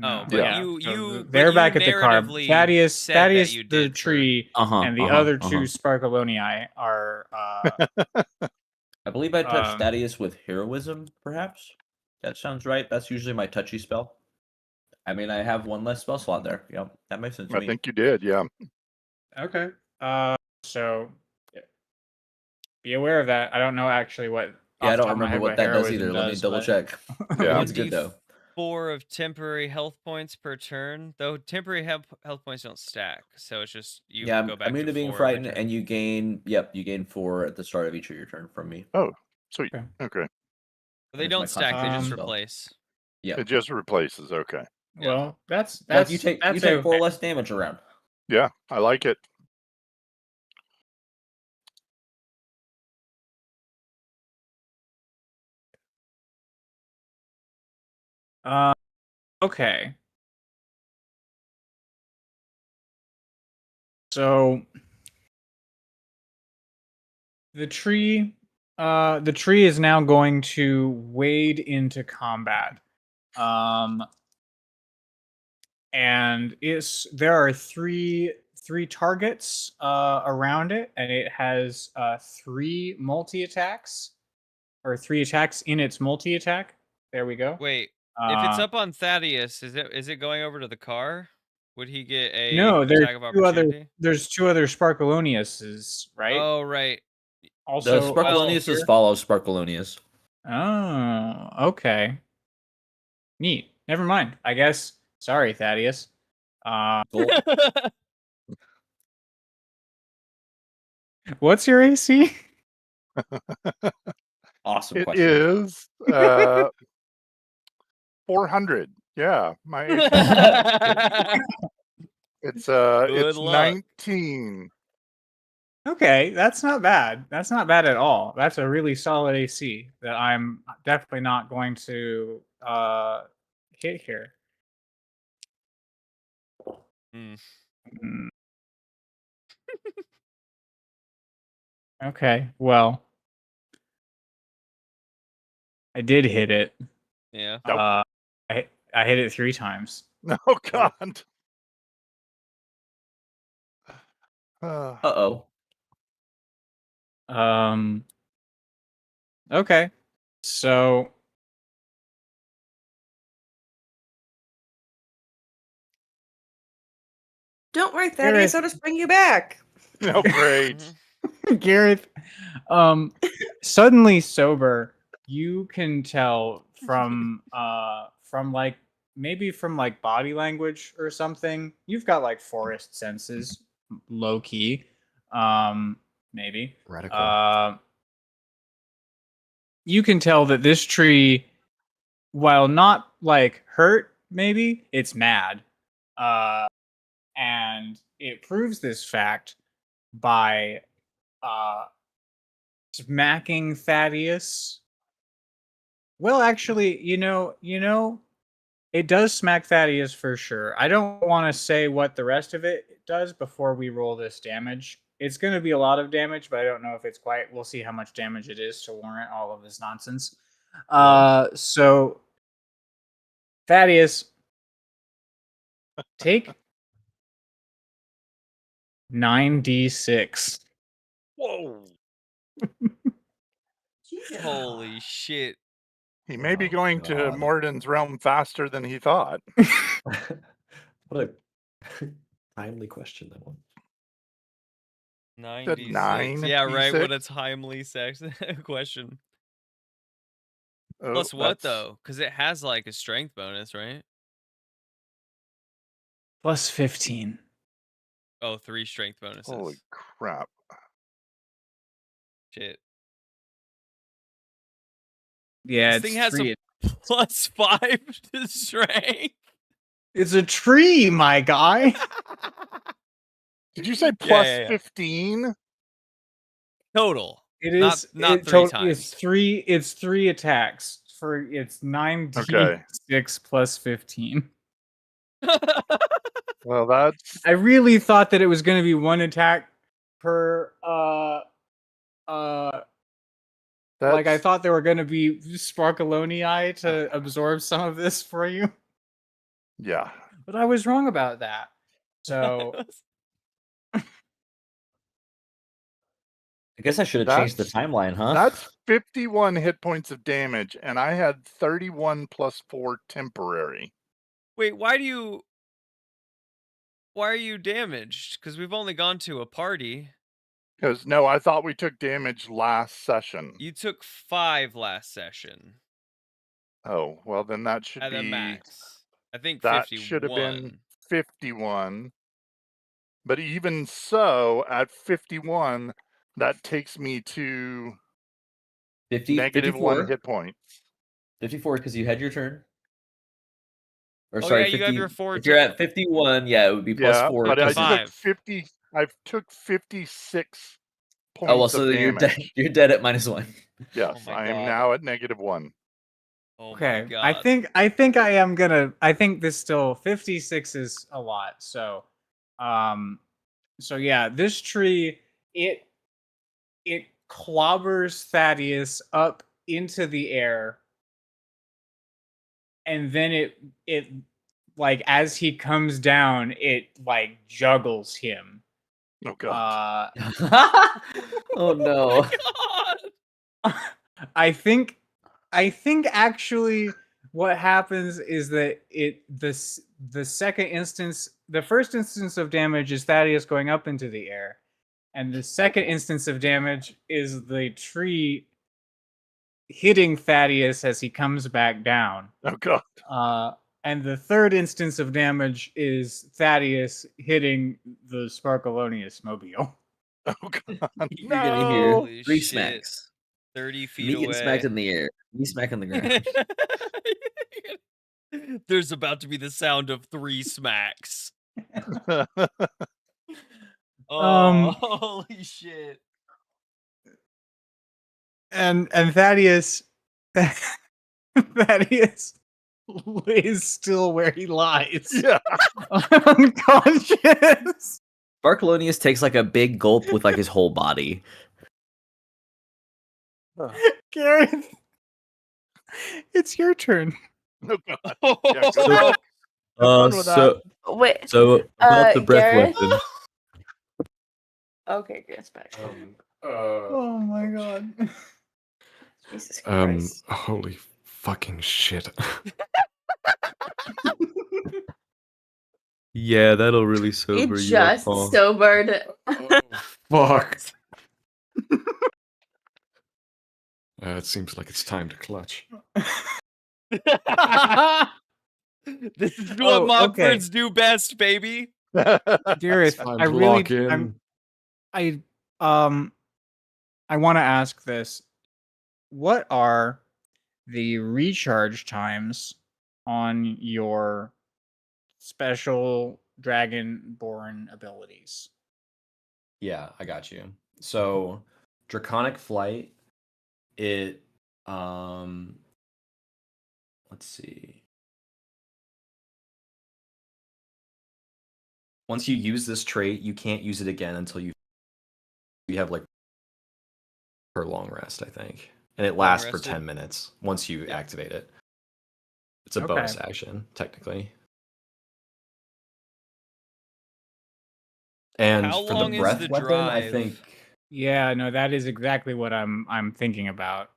Oh, No, but yeah. you So but they're you back at the car. narratively Thaddeus, said that Thaddeus, you the did for- tree, and the other two Sparkalonii are. I believe I touched Um, Thaddeus with heroism, perhaps. That sounds right. That's usually my touchy spell. I mean, I have one less spell slot there. Yep, that makes sense to I me. think you did, yeah. Okay. So be aware of that. I don't know actually what. Yeah, I off the don't top of my remember head what that does heroism either. Let me does, double but- check. Yeah. It's good though. 4 of temporary health points per turn. Though temporary health points don't stack, so it's just you Yeah, go back I'm to into being 4 every frightened, turn. and you gain. Yep, you gain 4 at the start of each of your turn from me. Oh, sweet. Okay. Okay. But they It's my don't stack; they just concentration spell. replace. Yeah. It just replaces. Okay. Yeah. Well, that's You take that's 4 okay. less damage around. Yeah, I like it. Okay. So the tree is now going to wade into combat. And there are three targets around it, and it has 3 multi-attacks, or 3 attacks in its multi-attack. There we go. Wait, if it's Uh, up on Thaddeus, is it going over to the car? Would he get a No, there's attack of 2 other opportunity? Sparkaloniuses, right? Oh, right. The Also, Sparkalonius follows Sparkalonius. Oh, okay. Neat. Never mind. I guess. Sorry, Thaddeus. Cool. What's your AC? Awesome It question. is 400. Yeah, my AC. It's Good luck. 19. Okay, that's not bad. That's not bad at all. That's a really solid AC that I'm definitely not going to hit here. Hmm. Mm. Okay, well, I did hit it. Yeah. Nope. I hit it 3 times. Oh God. Uh-oh. Okay. So Don't worry, Thaddeus. I'll just bring you back. Oh, great. Mhm. Gareth, suddenly sober, you can tell from like maybe from like body language or something. You've got like forest senses, low key, maybe. Radical. You can tell that this tree, while not like hurt, maybe it's mad, and it proves this fact by smacking Thaddeus Well, actually, it does smack Thaddeus for sure. I don't want to say what the rest of it does before we roll this damage. It's going to be a lot of damage, but I don't know if it's quite. We'll see how much damage it is to warrant all of this nonsense. So Thaddeus, take 9d6. Whoa. Holy shit. He may be Oh, going to God. Morden's realm faster than he thought. What a timely question, that one. 96. 9 Yeah, right. What a D6? timely sex question. Oh, Plus what that's- though? Because it has like a strength bonus, right? Plus 15. Oh, 3 strength bonuses. Holy crap. Shit. Yeah, This it's thing has 3. a plus 5 to strength. It's a tree, my guy. Did you say Yeah, plus yeah, yeah. 15? Total. It is not it 3 total- times. It's 3 attacks for it's 9d6 Okay. plus 15. Well, that's I really thought that it was going to be 1 attack per like I thought there were going to be Sparkalonii to absorb some of this for you, yeah. but I was wrong about that. So I guess I should have changed the That's- timeline, huh? That's 51 hit points of damage, and I had 31 plus 4 temporary. Wait, why are you damaged? Because we've only gone to a party. Because, no, I thought we took damage last session. You took 5 last session Oh, well, then that should at a be... max. I think That 51. should have been 51. But even so, at 51, that takes me to 50, negative 54? 1 hit point. 54 because you had your turn. Or Oh, sorry, yeah, you 50. have your 4 If you're at 51, yeah, it would be plus Yeah, 4. but I 'cause you- took 50. I took 56 points Oh well, so of you're damage. dead. You're dead at -1. Yes, my I am God. now at negative 1. Oh my okay, god. I think I am gonna. I think this still 56 is a lot. So yeah, this tree it clobbers Thaddeus up into the air, and then it like as he comes down, it like juggles him. Oh god. Oh no. God. I think actually what happens is that the second instance, the first instance of damage is Thaddeus going up into the air, and the second instance of damage is the tree hitting Thaddeus as he comes back down. Oh god. And the third instance of damage is Thaddeus hitting the Sparkalonius mobile. Oh god. You're gonna hear No. Holy 3 shit. smacks. 30 feet Me getting away. smacked in the air. Me smacking the ground. There's about to be the sound of 3 smacks. Oh, holy shit. And Thaddeus Thaddeus lays still where he lies. Yeah. Unconscious. Sparkalonius takes like a big gulp with like his whole body. Gareth, it's your turn. Oh god. Oh, Yeah, good So- luck. Have fun with that. Wait. so about the breath Gareth? weapon. Okay, Gareth's back. Oh my god. Jesus Christ. Holy fucking shit. Yeah, that'll really He sober you just up. Paul. sobered. Fuck. It seems like it's time to clutch. This is what Oh, okay. Mockfords do best, baby. Gareth, Time I to really lock in. I want to ask this. What are the recharge times on your special dragonborn abilities? Yeah, I got you. So, Draconic Flight, it let's see. Once you use this trait, you can't use it again until you have like per long rest, I think. And it lasts for rested? 10 minutes once you Yeah. activate it. It's a Okay. bonus action, technically. And How for long the is breath the weapon, I drive? think. Yeah, no, that is exactly what I'm thinking about.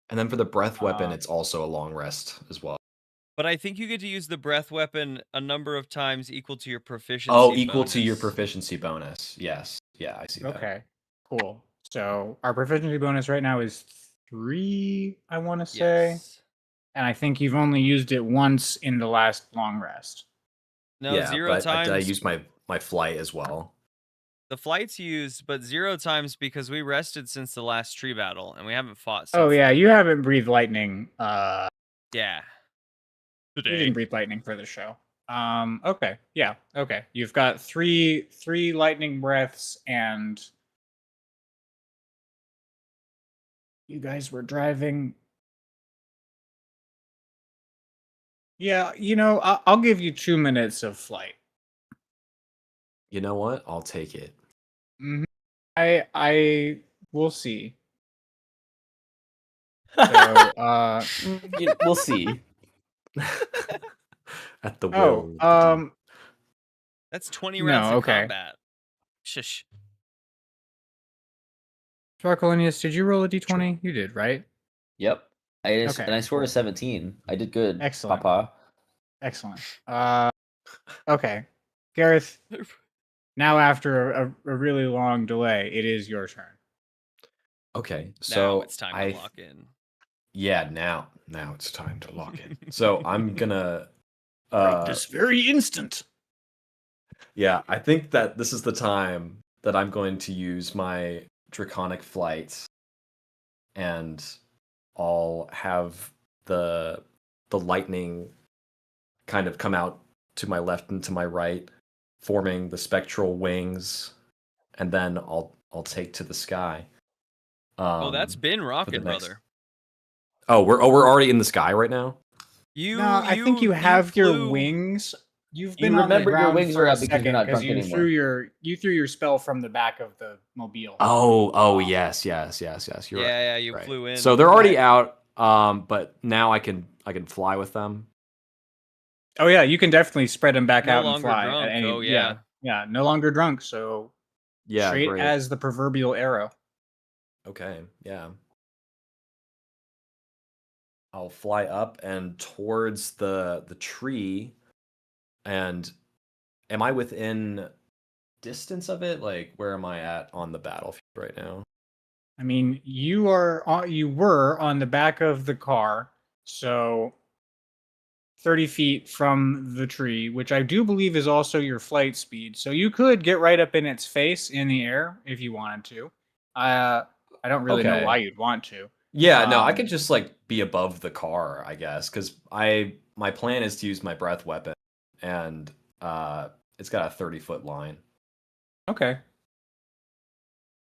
And then for the breath weapon, Uh, it's also a long rest as well. But I think you get to use the breath weapon a number of times equal to your proficiency. Oh, equal to your bonus. proficiency bonus. Yes. Yeah, I see that. Okay, cool. So our proficiency bonus right now is 3, I want to say. Yes. And I think you've only used it once in the last long rest. No, yeah, 0 but times. I use my flight as well. The flight's used, but 0 times because we rested since the last tree battle and we haven't fought since. Oh yeah, you haven't breathed lightning. Yeah. You didn't breathe lightning for the show. Okay, yeah, okay. You've got three lightning breaths, and you guys were driving. Yeah, I'll give you 2 minutes of flight. You know what? I'll take it. Mm-hmm. I will see. So, We'll see. At the will. oh, of the That's 20 No, rounds of okay. combat. Shush. Sparkalinius, did you roll a d20? You did, right? Yep. Okay, And I scored a cool. 17. I did good. Excellent. Papa. Excellent. Okay, Gareth. Now, after a really long delay, it is your turn. Okay, Now so it's time to lock in. Yeah, now it's time to lock in. So I'm gonna this very instant. Yeah, I think that this is the time that I'm going to use my draconic flight, and I'll have the lightning kind of come out to my left and to my right, forming the spectral wings, and then I'll take to the sky. Oh, that's been rocking, next- brother. Oh, we're already in the sky right now. I think you have your flew- wings. You've You been on the remember your ground wings for are a up because you're second not because drunk you anymore. threw your spell from the back of the mobile. Oh, yes. You're right. Yeah, you Right. flew in. So they're already out. But now I can fly with them. Oh yeah, you can definitely spread them back No out and longer fly. drunk. At any, Oh, yeah. yeah, no longer drunk. So Yeah, straight great. as the proverbial arrow. Okay, yeah. I'll fly up and towards the tree. And am I within distance of it? Like, where am I at on the battlefield right now? I mean, you were on the back of the car, so 30 feet from the tree, which I do believe is also your flight speed. So you could get right up in its face in the air if you wanted to. I don't really know Okay. why you'd want to. Yeah, no, I could just like be above the car, I guess, because my plan is to use my breath weapon, and it's got a 30-foot line. Okay.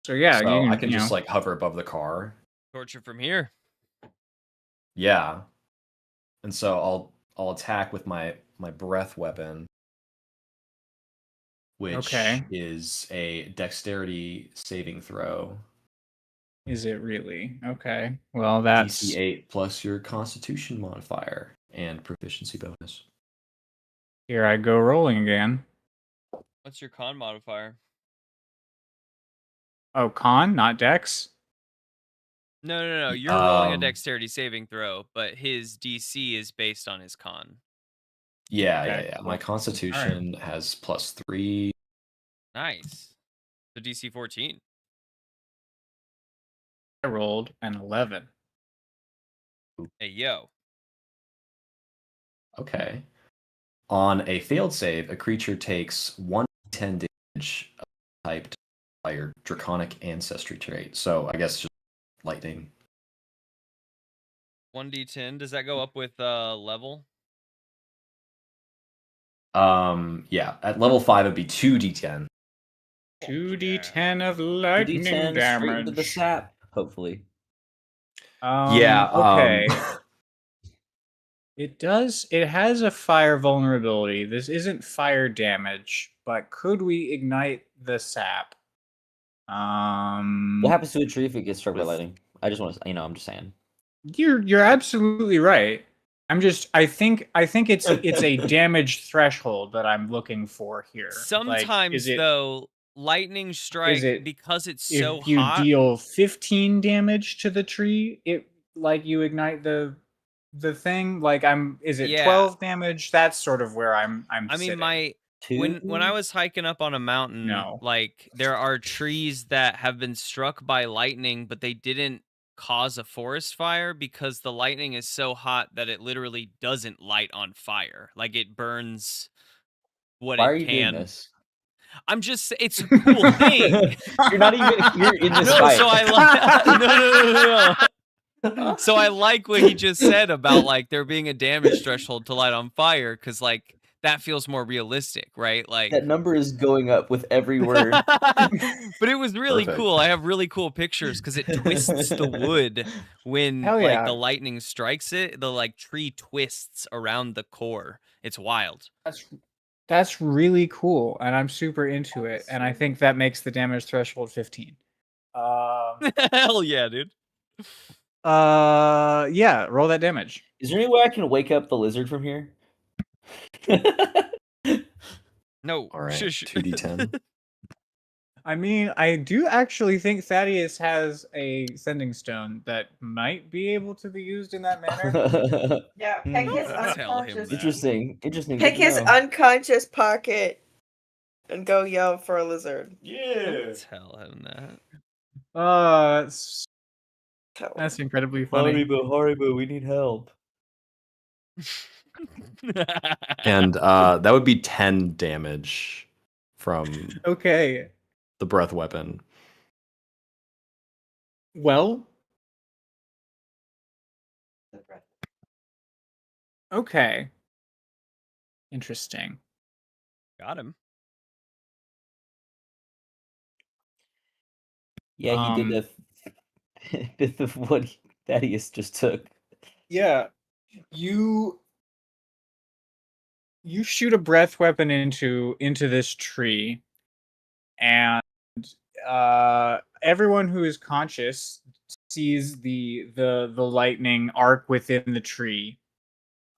So yeah, So you can, I can just like hover above the car. Torture from here. Yeah. And so I'll attack with my breath weapon, which is a dexterity saving throw. Is it really? Okay. Well, that's DC 8 plus your constitution modifier and proficiency bonus. here I go rolling again. What's your con modifier? Oh, con, not dex. No. You're rolling a dexterity saving throw, but his DC is based on his con. Yeah, Okay, yeah. cool. My constitution has +3. Nice. So DC 14. I rolled an 11. Hey, yo. Okay. On a failed save, a creature takes 1d10 damage typed by your draconic ancestry trait. So I guess just lightning. 1d10. Does that go up with level? Yeah. At level 5, it'd be 2d10. 2d10 of lightning 2d10 damage. straight into the sap, hopefully. Yeah. Okay. It does. It has a fire vulnerability. This isn't fire damage, but could we ignite the sap? What happens to a tree if it gets struck by With- lightning? I just want to, I'm just saying. You're absolutely right. I think it's a damage threshold that I'm looking for here. Sometimes like, though, lightning strike it- because it's if so you hot. deal 15 damage to the tree, it like you ignite the thing. Like is it Yeah. 12 damage? That's sort of where I'm I mean, sitting. when I was hiking up on a mountain, No. like there are trees that have been struck by lightning, but they didn't cause a forest fire because the lightning is so hot that it literally doesn't light on fire. Like it burns what Why it are you can. doing this? I'm just it's a cool thing. You're not even you're in this No, fight. so I like no. So I like what he just said about like there being a damage threshold to light on fire because like that feels more realistic, right? Like That number is going up with every word. but it was really Perfect. cool. I have really cool pictures because it twists the wood when Hell like yeah. the lightning strikes it. The like tree twists around the core. It's wild. That's really cool, and I'm super into it. And I think that makes the damage threshold 15. Hell yeah, dude. Yeah, roll that damage. Is there any way I can wake up the lizard from here? No, All right, shush. 2d10. I mean, I do actually think Thaddeus has a sending stone that might be able to be used in that manner. Yeah, pick his Don't tell him unconscious. that. Interesting. Interesting. Pick good to his know. unconscious pocket and go yell for a lizard. Don't tell him that. That's So, that's incredibly funny. Haribo, we need help. And that would be 10 damage from Okay. the breath weapon. Well, okay. Interesting. Got him. Yeah, he did a fifth of what Thaddeus just took. Yeah. You shoot a breath weapon into this tree, and everyone who is conscious sees the lightning arc within the tree,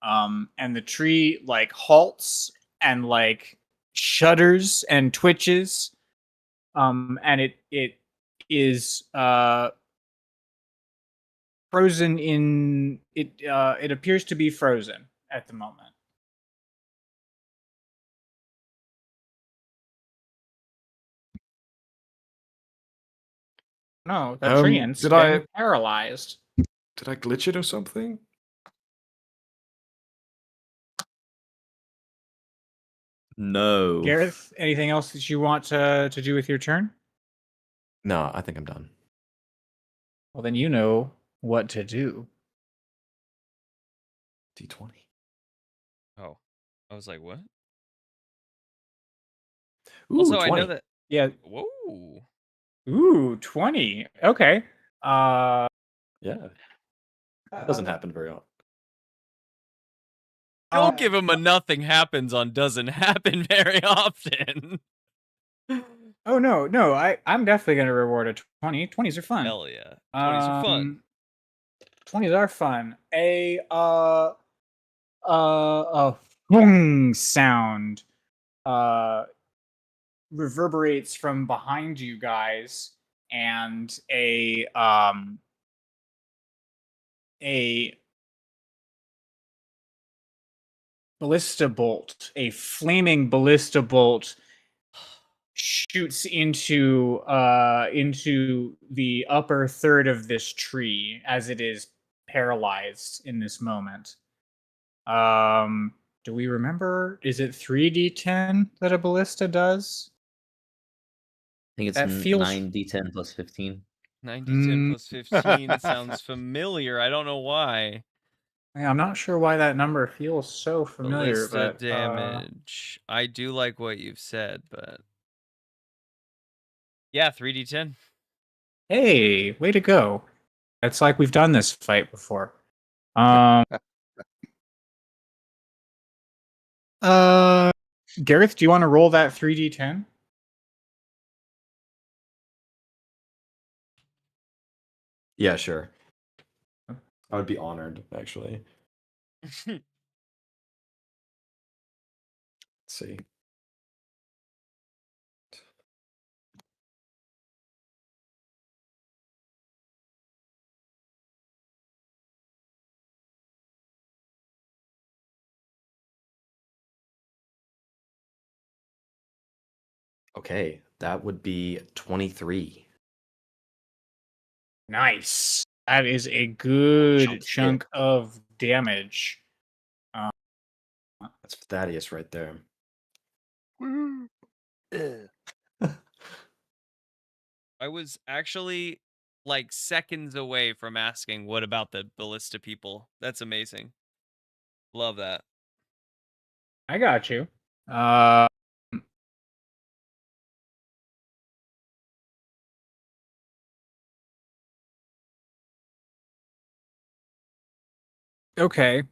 and the tree like halts and like shudders and twitches, and it is frozen in it. It appears to be frozen at the moment. No, that tree Did is I- paralyzed. Did I glitch it or something? No. Gareth, anything else that you want to do with your turn? No, I think I'm done. Well, then you know what to do. D20. Oh. I was like, what? Ooh, Also, 20. I know that. Yeah. Whoa. Ooh, 20. Okay. Yeah. That doesn't happen very often. Don't give him a nothing happens on doesn't happen very often. Oh no, I'm definitely gonna reward a 20. 20s are fun. Hell yeah. 20s are fun. 20s are fun. A boom sound reverberates from behind you guys, and a ballista bolt, a flaming ballista bolt, shoots into the upper third of this tree as it is paralyzed in this moment. Do we remember? Is it 3d10 that a ballista does? I think it's That feels- 9d10 plus 15. 90 plus 15. It sounds familiar. I don't know why. Yeah, I'm not sure why that number feels so familiar, Ballista but damage. I do like what you've said, but yeah, 3d10. hey, way to go! It's like we've done this fight before. Gareth, do you want to roll that 3d10? Yeah, sure. I would be honored, actually. Let's see. Okay, that would be 23. Nice. That is a good Chunky chunk of damage. That's Thaddeus right there. Woo. Ugh. I was actually like seconds away from asking, what about the ballista people? That's amazing. Love that. I got you. Okay.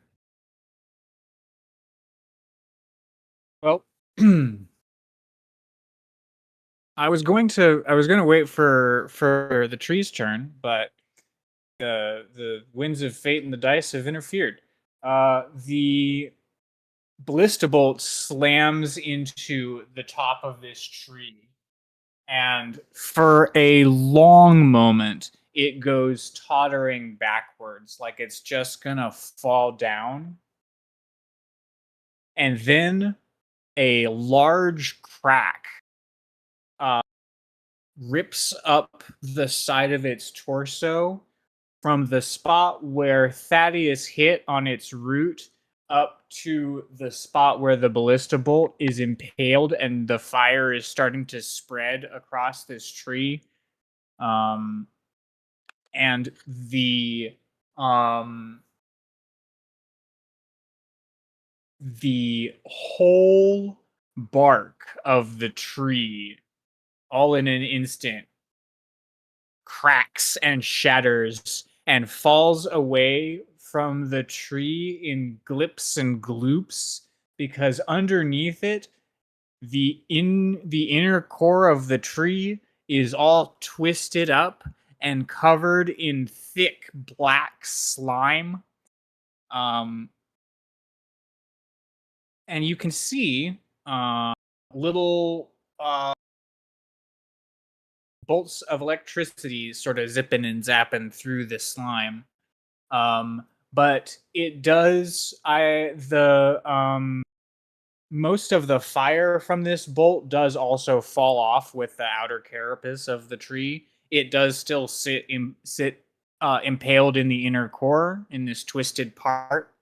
Well, I was going to wait for the tree's turn, but the winds of fate and the dice have interfered. The ballista bolt slams into the top of this tree, and for a long moment, it goes tottering backwards, like it's just gonna fall down. And then a large crack rips up the side of its torso from the spot where Thaddeus hit on its root up to the spot where the ballista bolt is impaled and the fire is starting to spread across this tree. And the whole bark of the tree, all in an instant, cracks and shatters and falls away from the tree in glips and gloops, because underneath it, the inner core of the tree is all twisted up and covered in thick black slime. And you can see little bolts of electricity sort of zipping and zapping through the slime. But it does most of the fire from this bolt does also fall off with the outer carapace of the tree. It does still sit impaled in the inner core in this twisted part.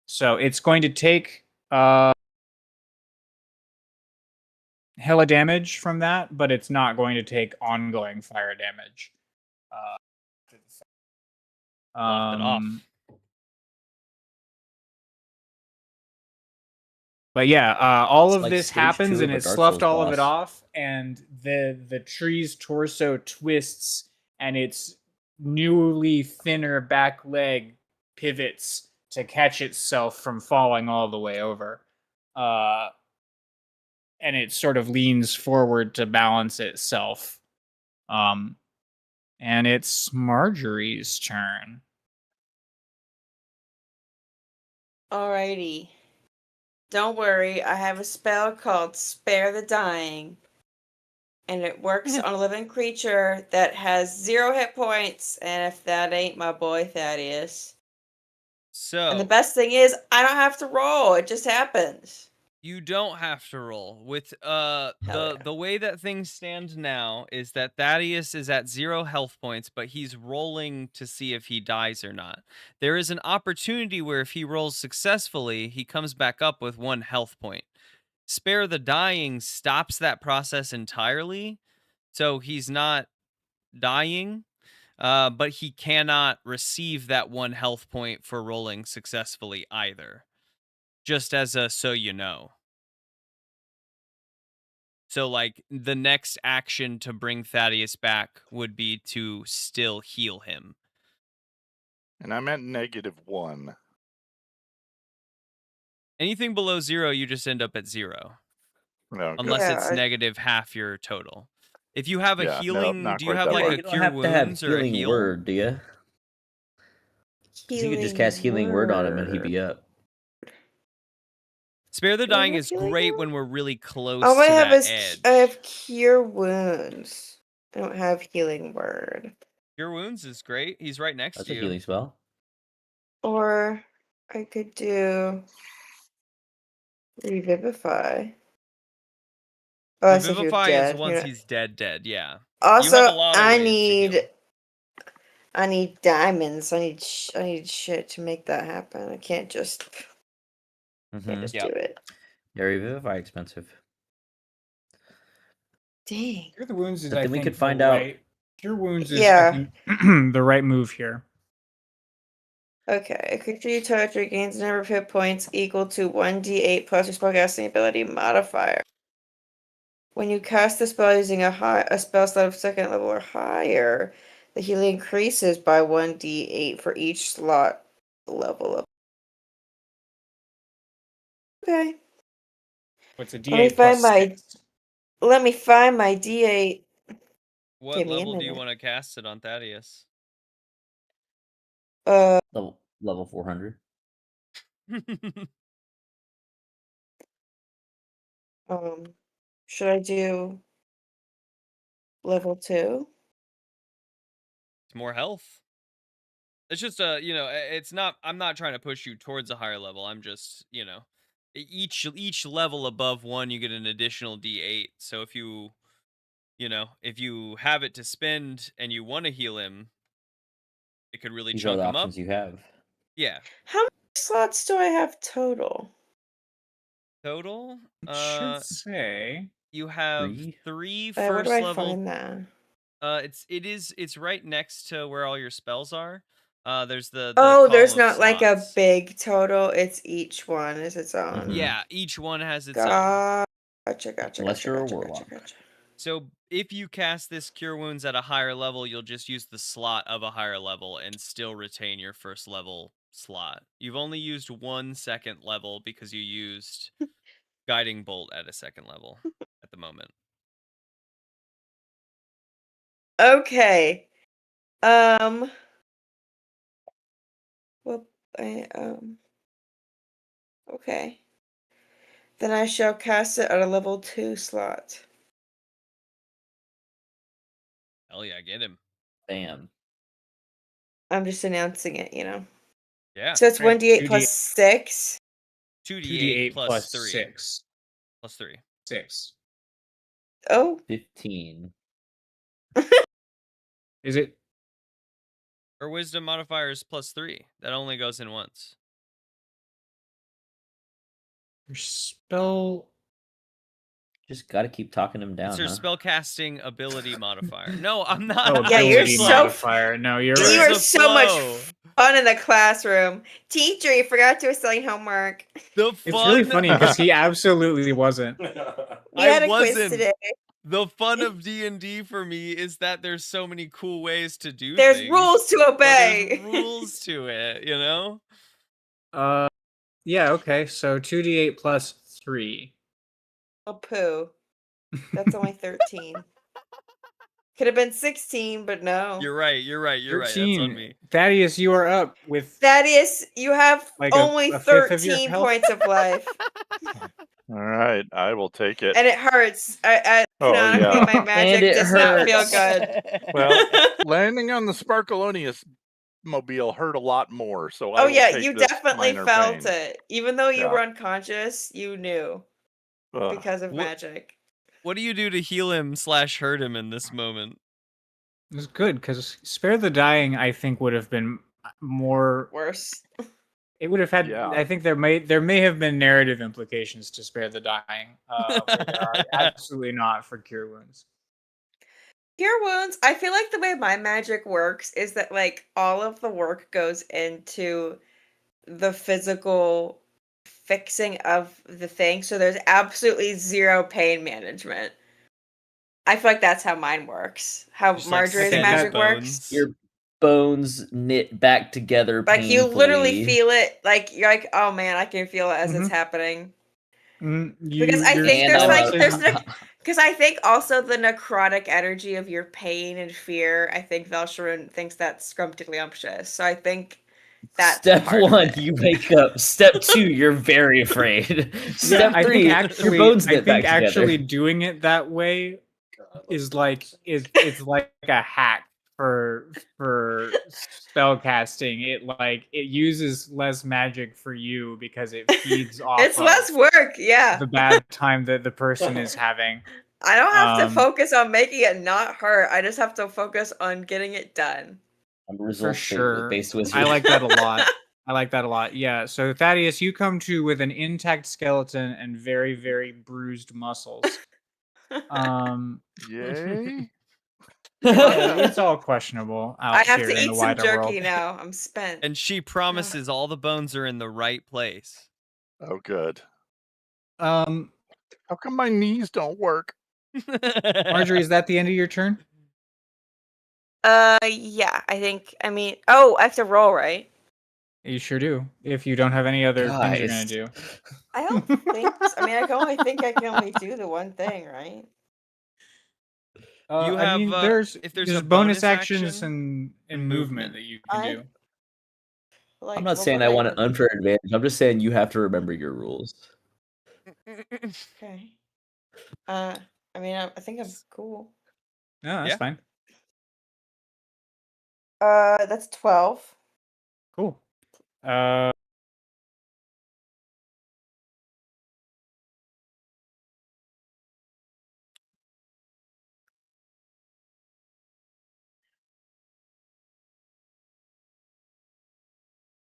So it's going to take hella damage from that, but it's not going to take ongoing fire damage. Laughed it off. But yeah, all It's of like this stage happens, 2 and of a it Dark sloughed Souls all of it boss. off, and the tree's torso twists, and its newly thinner back leg pivots to catch itself from falling all the way over. And it sort of leans forward to balance itself. And it's Marjorie's turn. Alrighty. Don't worry, I have a spell called Spare the Dying. And it works on a living creature that has 0 hit points. And if that ain't my boy Thaddeus. And the So best thing is, I don't have to roll. It just happens. you don't have to roll. With the way that things stand now is that Thaddeus is at 0 health points, but he's rolling to see if he dies or not. There is an opportunity where if he rolls successfully, he comes back up with 1 health point. Spare the Dying stops that process entirely, so he's not dying, but he cannot receive that 1 health point for rolling successfully either. Just as a so you know. So, like, the next action to bring Thaddeus back would be to still heal him. And I'm at -1. Anything below 0, you just end up at 0. Okay. Unless it's Yeah, negative half your total. If you have a Yeah, no, healing, not do you quite have that like far. a you don't cure have to have wounds or a healing heal? word, do you? You could just cast healing word on him and he'd be up. Spare the Do I Dying have is healing great word? when we're really close All I to have that is edge. I have cure wounds. I don't have healing word. Cure wounds is great. He's right next That's to a you. healing spell. Or I could do revivify. Oh, that's if you're Revivify is dead. once he's dead, yeah. You Also, have a lot of I ways to heal. need diamonds. I need shit to make that happen. I can't just Yep. do it. Yeah, revivify expensive. Dang. Cure the wounds is, But I then we think, could find the out- right- Cure wounds is, Yeah. I think, the right move here. Okay, a creature you touch regains a number of hit points equal to 1d8 plus your spellcasting ability modifier. When you cast the spell using a spell slot of 2nd level or higher, the healing increases by 1d8 for each slot level up. Okay, What's a Let me D8 plus find my- 6? let me find my d8. What Give me a level do you minute. want to cast it on Thaddeus? Level 400. Should I do level 2? It's more health. It's just it's not. I'm not trying to push you towards a higher level. I'm just, each level above 1, you get an additional D8. So if you have it to spend and you want to heal him, it could really These are chunk the him up. options you have. Yeah. How many slots do I have total? Total. It should say. You have 3? 3 Where first do I level. find that? It's right next to where all your spells are. There's the Oh, column there's of not like a slots. big total. It's each one is its own. Mhm. Yeah, each one has its own. Gotcha. Unless you're a warlock. So if you cast this cure wounds at a higher level, you'll just use the slot of a higher level and still retain your first level slot. You've only used 1 second level because you used guiding bolt at a 2nd level at the moment. Okay. Well, okay. Then I shall cast it at a level 2 slot. Hell yeah, get him. Bam. I'm just announcing it, Yeah. So it's Right, 1d8 plus 6. 2d8 plus 3. 6. Plus 3. 6. Oh, 15. Is it? Her wisdom modifier is plus 3. That only goes in once. Your spell. Just gotta keep talking him down, It's her huh? spellcasting ability modifier. No, I'm not. Oh, Yeah, you're ability so- modifier. No, you're You right. are so much fun in the classroom. Teacher, you forgot to assign homework. The fun. It's really funny because he absolutely wasn't. We I had a quiz wasn't. today. The fun of D&D for me is that there's so many cool ways to do There's things. rules to but obey. There's rules to it, Yeah, okay. So 2d8 plus 3. Oh, poo. That's only 13. Could have been 16, but no. You're right. That's on me. Thaddeus, you are up with Thaddeus, you have like only a fifth of your 13 health? points of life. All right, I will take it. And it hurts. Oh, Canonically, yeah. my magic does not feel good. Well, landing on the Sparkalonius mobile hurt a lot more, so I Oh will yeah, take you this definitely minor felt pain. it. Even though you Yeah. were unconscious, you knew Ugh. because of What- magic. What do you do to heal him / hurt him in this moment? It was good because Spare the Dying, I think, would have been more. Worse. It would have had. Yeah. I think there may have been narrative implications to Spare the Dying, where there are absolutely not for Cure Wounds. Cure wounds, I feel like the way my magic works is that like all of the work goes into the physical fixing of the thing, so there's absolutely zero pain management. I feel like that's how mine works. How Just like Marjorie's set magic bones. works. bones knit back together Like you literally painfully. feel it. Like you're like, oh man, I can feel it as it's Mhm. happening. Mm, Because I you're think And there's I'm like also- there's because I think also the necrotic energy of your pain and fear. I think Velsharin thinks that's scrumptious. So I think that's Step part of 1, it. you wake up. Step 2, you're very afraid. Yeah, Step I 3, think your actually, bones I knit back think actually together. doing it that way is like it's like a hack for spell casting. It uses less magic for you because it feeds off It's less of work, yeah. the bad time that the person is having. I don't have to Um, focus on making it not hurt. I just have to focus on getting it done. I'm a For results sure. based wizard. I like that a lot. I like that a lot. Yeah. So Thaddeus, you come to with an intact skeleton and very, very bruised muscles. Yay. Yeah, it's all questionable I out have here to in the eat some wider jerky world. now. I'm spent. And she promises all the bones are in the right place. Oh, good. Um, How come my knees don't work? Marjorie, is that the end of your turn? Yeah, I think. I mean, oh, I have to roll, right? You sure do. If you don't have any other things you're gonna Guys. do. I don't think. I mean, I can only do the one thing, right? You I mean, have, there's if there's a bonus bonus actions action and movement that you can I do. like. I'm not what saying would I want an unfair advantage. I'm just saying you have to remember your rules. Okay. I mean, I think I'm cool. No, that's Yeah. fine. That's 12. Cool.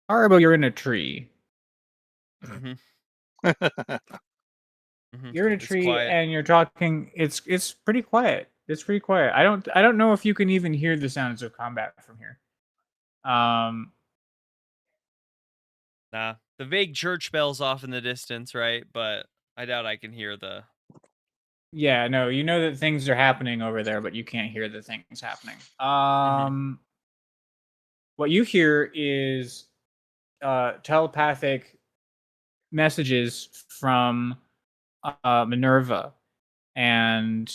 Haribo, you're in a tree. Mhm. Mhm. You're in a It's tree quiet. and you're talking. It's pretty quiet. It's pretty quiet. I don't know if you can even hear the sounds of combat from here. Nah, the vague church bells off in the distance, right? But I doubt I can hear the. Yeah, no, you know that things are happening over there, but you can't hear the things happening. What you hear is telepathic messages from Minerva, and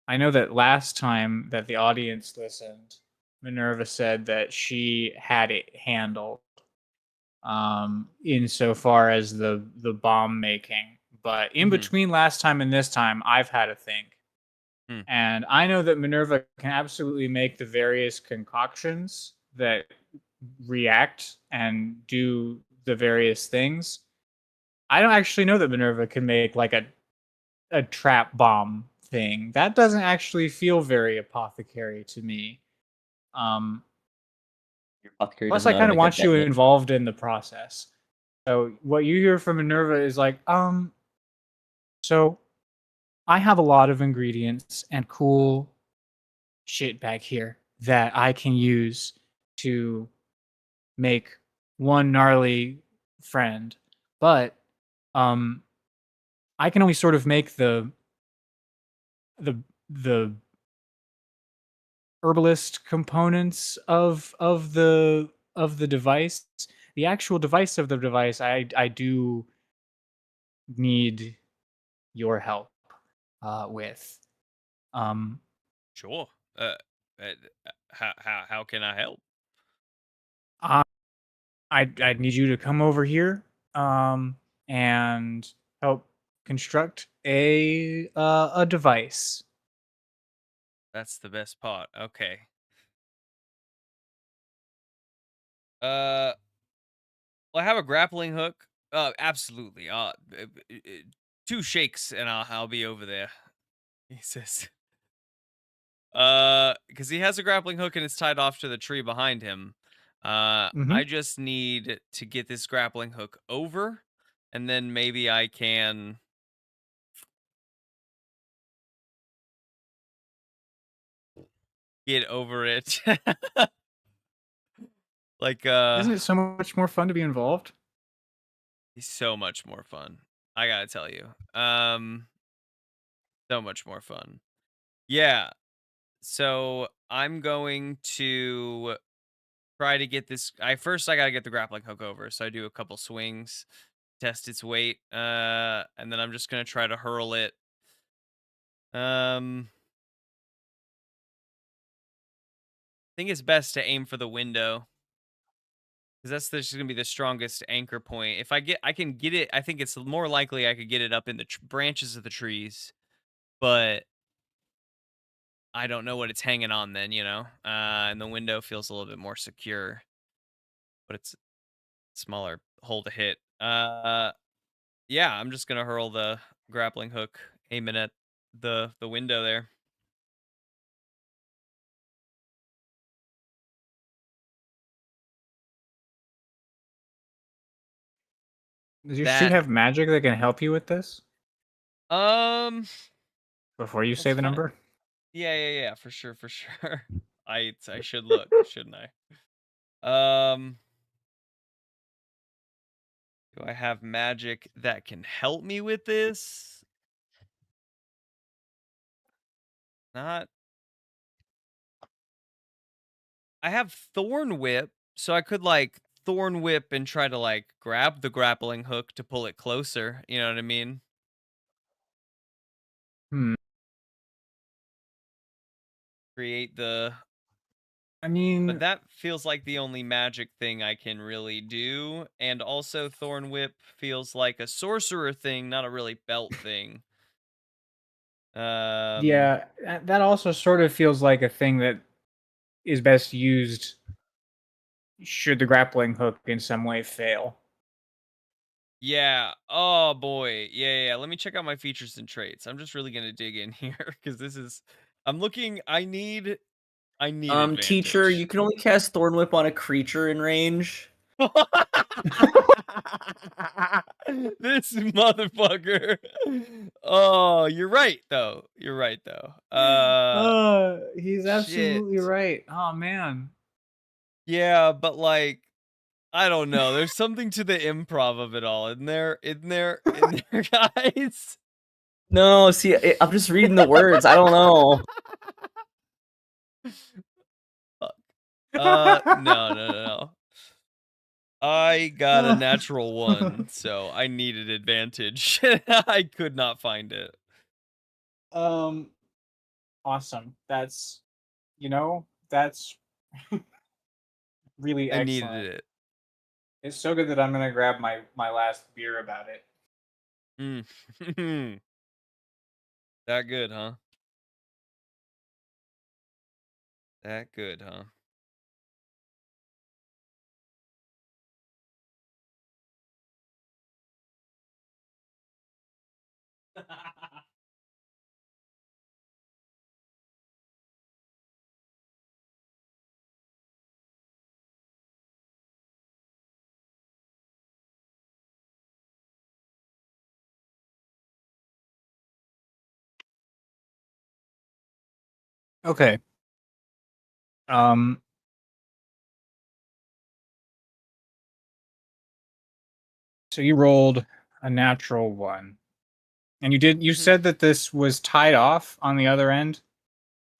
I know that last time that the audience listened, Minerva said that she had it handled, insofar as the bomb making. But in Mhm. between last time and this time, I've had a think. Hmm. And I know that Minerva can absolutely make the various concoctions that react and do the various things. I don't actually know that Minerva can make like a trap bomb thing. That doesn't actually feel very apothecary to me. Your apothecary Plus, doesn't I know how to kind of make a want you detonate. involved in the process. So what you hear from Minerva is like, so I have a lot of ingredients and cool shit back here that I can use to make one gnarly friend. But I can only sort of make the the herbalist components of the device. The actual device of the device, I do need your help with. Sure. Uh, how can I help? I need you to come over here and help construct a device. That's the best part. Okay. Well, I have a grappling hook. Absolutely. 2 shakes and I'll be over there. He says. Because he has a grappling hook and it's tied off to the tree behind him. I just need to get this grappling hook over, and then maybe I can get over it. Like, Isn't it so much more fun to be involved? he's so much more fun. I gotta tell you. So much more fun. Yeah. So I'm going to try to get this. I gotta get the grappling hook over, so I do a couple swings, test its weight, and then I'm just gonna try to hurl it. I think it's best to aim for the window because that's just gonna be the strongest anchor point. If I can get it. I think it's more likely I could get it up in the branches of the trees, but I don't know what it's hanging on then, and the window feels a little bit more secure, but it's a smaller hole to hit. Yeah, I'm just gonna hurl the grappling hook, aiming at the window there. Does your suit have magic that can help you with this? Um, Before you that's say the fine. number? Yeah, for sure. I should look, shouldn't I? Do I have magic that can help me with this? Not. I have Thorn Whip, so I could Thorn Whip and try to grab the grappling hook to pull it closer. You know what I mean? Hmm. Create the. I mean, But that feels like the only magic thing I can really do, and also Thorn Whip feels like a sorcerer thing, not a really belt thing. yeah, that also sort of feels like a thing that is best used should the grappling hook in some way fail. Yeah. Oh boy. Yeah. Let me check out my features and traits. I'm just really gonna dig in here because this is. I'm looking. I need advantage. Teacher, you can only cast Thorn Whip on a creature in range. This motherfucker. Oh, you're right though. He's absolutely shit. right. Oh man. Yeah, but I don't know. There's something to the improv of it all. Isn't there, guys? No, see, I'm just reading the words. I don't know. No. I got a natural 1, so I needed advantage. I could not find it. Awesome. That's really I excellent. needed it. It's so good that I'm gonna grab my last beer about it. That good, huh? That good, huh? Okay. So you rolled a natural 1. And you said that this was tied off on the other end?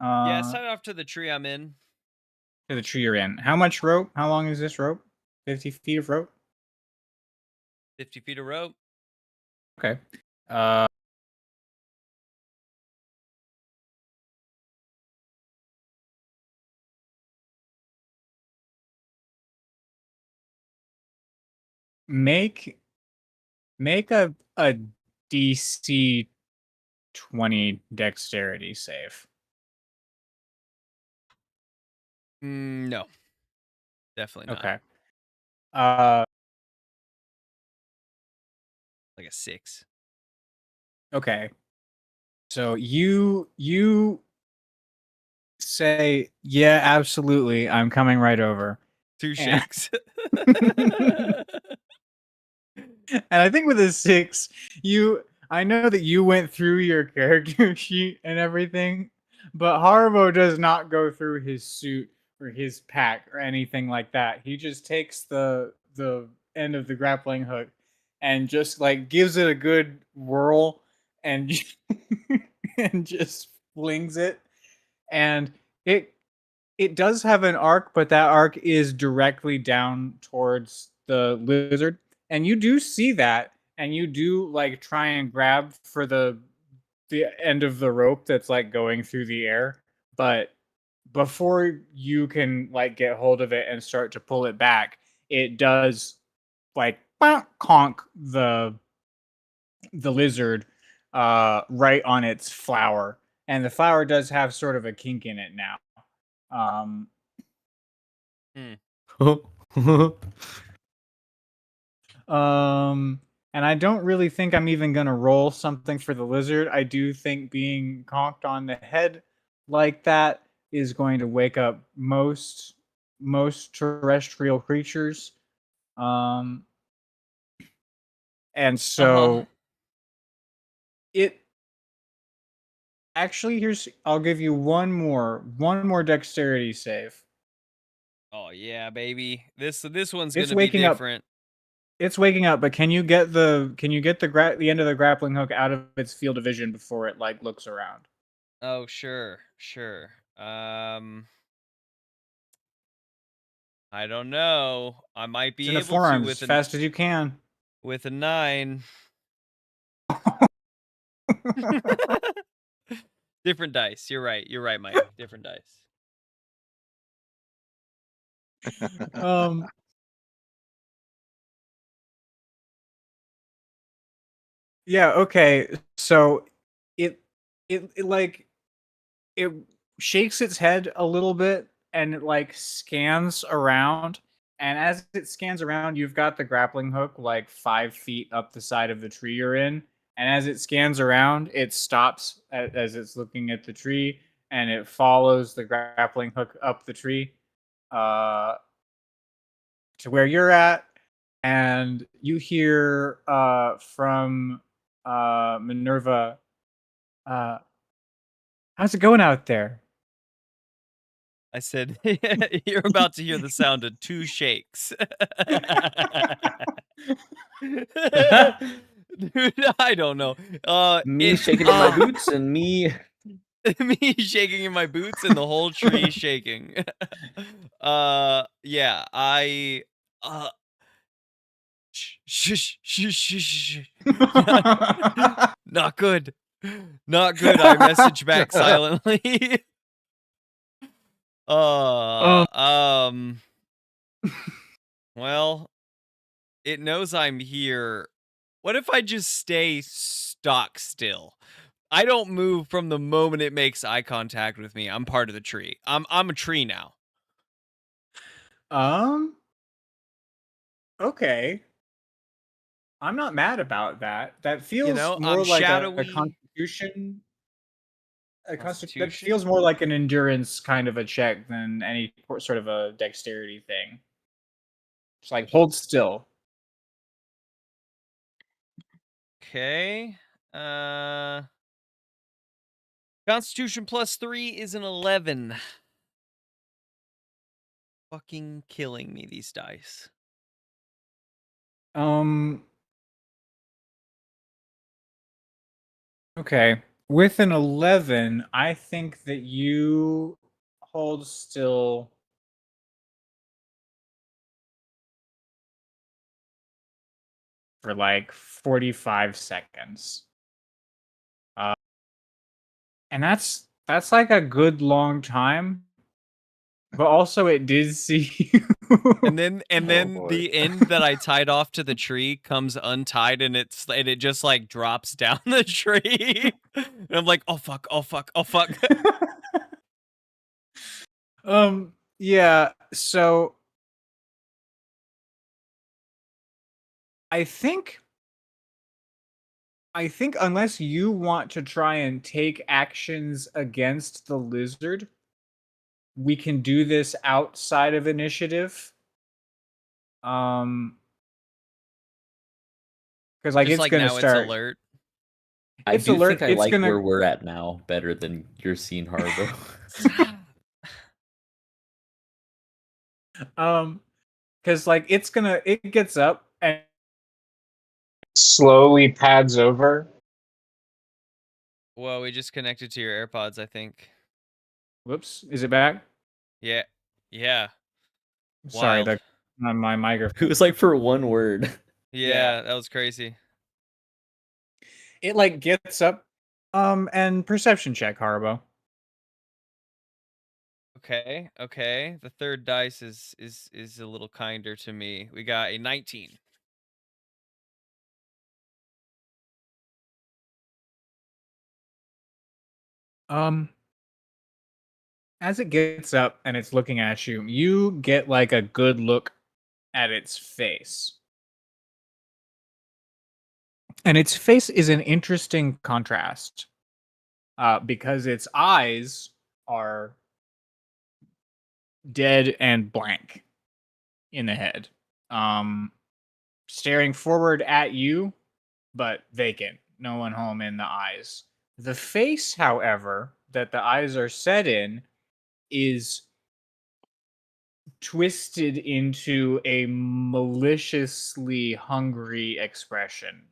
Yeah, side off to the tree I'm in. To the tree you're in. How much rope? How long is this rope? 50 feet of rope? 50 feet of rope. Okay. Make a DC 20 dexterity save. No. Definitely not. Okay. Like a 6. Okay. So you say, yeah, absolutely, I'm coming right over. 2 shakes. And I think with a 6, I know that you went through your character sheet and everything, but Haribo does not go through his suit or his pack or anything like that. He just takes the end of the grappling hook and just gives it a good whirl and and just flings it, and it It does have an arc, but that arc is directly down towards the lizard, and you do see that, and you do like try and grab for the end of the rope that's like going through the air, but before you can like get hold of it and start to pull it back, it does like conk the lizard right on its flower, and the flower does have sort of a kink in it now. And I don't really think I'm even gonna roll something for the lizard. I do think being conked on the head like that is going to wake up most terrestrial creatures. And so it actually I'll give you one more dexterity save. Oh yeah, baby. This one's It's gonna be waking up. different. It's waking up, but can you get the end of the grappling hook out of its field of vision before it like looks around? Oh sure. I don't know. I might It's be in the able to forearms with as fast as you can. with a 9. Different dice. You're right, Mike. Different dice. Yeah, okay. So it like it shakes its head a little bit and it like scans around, and as it scans around, you've got the grappling hook like 5 feet up the side of the tree you're in, and as it scans around, it stops as it's looking at the tree, and it follows the grappling hook up the tree to where you're at, and you hear from Minerva, how's it going out there? I said you're about to hear the sound of 2 shakes. Dude, I don't know. Me shaking in my boots and me me shaking in my boots and the whole tree shaking. Yeah, I shh. Not good. Not good. I message back silently. Well, it knows I'm here. What if I just stay stock still? I don't move from the moment it makes eye contact with me. I'm part of the tree. I'm a tree now. Okay. I'm not mad about that. That feels You know, more I'm like a shadowy. constitution. That Constitution? feels more like an endurance kind of a check than any sort of a dexterity thing. It's like hold still. Okay. Constitution +3 is an 11. Fucking killing me, these dice. Okay. With an 11, I think that you hold still for like 45 seconds. And that's like a good long time. But also it did see you. And then boy. the end that I tied off to the tree comes untied and it just like drops down the tree. And I'm like, oh fuck. Yeah, so I think unless you want to try and take actions against the lizard, we can do this outside of initiative. Because like Just it's like gonna now start. it's alert. I It's do alert. think I It's like gonna. where we're at now better than your scene, Haribo. Because like it gets up and slowly pads over. Whoa, we just connected to your AirPods, I think. Whoops, is it back? Yeah. Yeah. Sorry, Wild. my It microphone. was like for one word. Yeah, that was crazy. It like gets up. And perception check, Haribo. Okay. Okay. The third dice is a little kinder to me. We got a 19. As it gets up and it's looking at you, you get like a good look at its face. And its face is an interesting contrast. Because its eyes are dead and blank in the head. Staring forward at you, but vacant. No one home in the eyes. The face, however, that the eyes are set in is twisted into a maliciously hungry expression.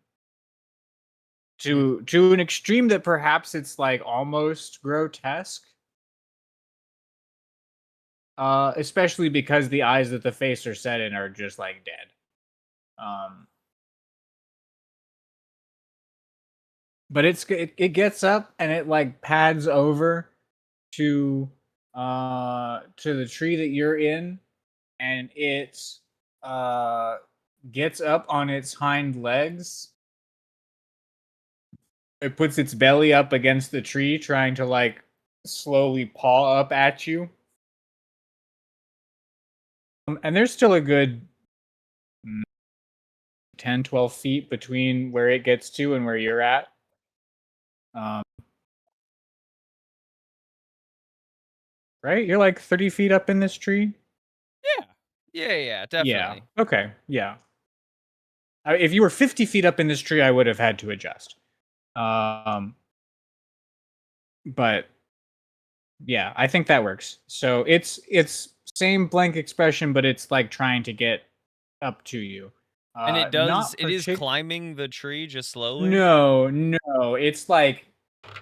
To an extreme that perhaps it's like almost grotesque. Especially because the eyes that the face are set in are just like dead. But it gets up and it like pads over to the tree that you're in, and it gets up on its hind legs. It puts its belly up against the tree, trying to like slowly paw up at you. And there's still a good 10, 12 feet between where it gets to and where you're at. Right? You're like 30 feet up in this tree? Yeah, definitely. Yeah. Okay. Yeah. If you were 50 feet up in this tree, I would have had to adjust. But yeah, I think that works. So it's same blank expression, but it's like trying to get up to you. And it is climbing the tree just slowly? No. It's like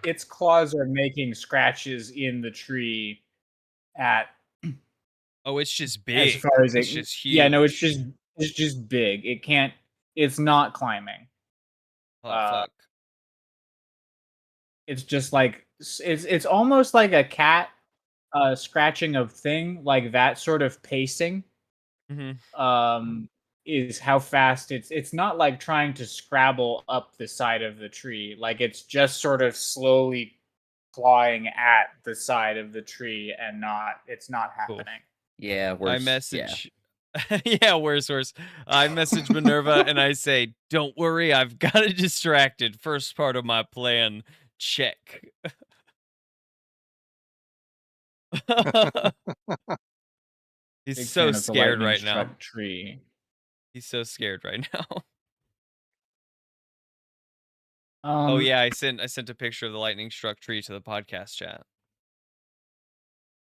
its claws are making scratches in the tree at Oh, it's just as big. far as It's just huge. Yeah, no, it's just big. It's not climbing. Oh, fuck. It's just like it's almost like a cat scratching of thing, like that sort of pacing. Is how fast it's not like trying to scrabble up the side of the tree. Like it's just sort of slowly clawing at the side of the tree, and it's not happening. Cool. Yeah, I message yeah, worse. I message Minerva and I say, "Don't worry, I've got it distracted. First part of my plan, check." He's Big so fan of the scared lightning right now. struck tree. He's so scared right now. Oh yeah, I sent a picture of the lightning struck tree to the podcast chat.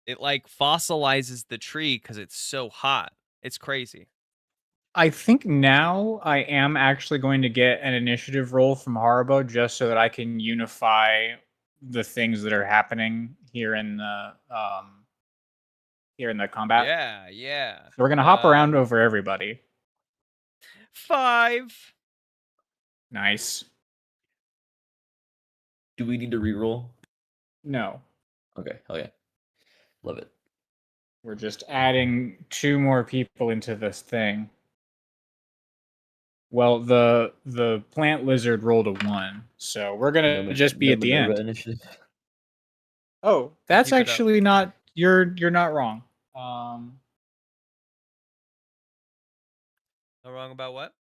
It like fossilizes the tree because it's so hot. It's crazy. I think now I am actually going to get an initiative roll from Haribo just so that I can unify the things that are happening here in the combat. Yeah. So we're gonna hop around over everybody. 5. Nice. Do we need to reroll? No. Okay, hell yeah. Love it. We're just adding 2 more people into this thing. Well, the plant lizard rolled a 1, so we're gonna just be at the Minerva end. Initiative. Oh, that's Keep it up. actually not. You're not wrong. No wrong about what?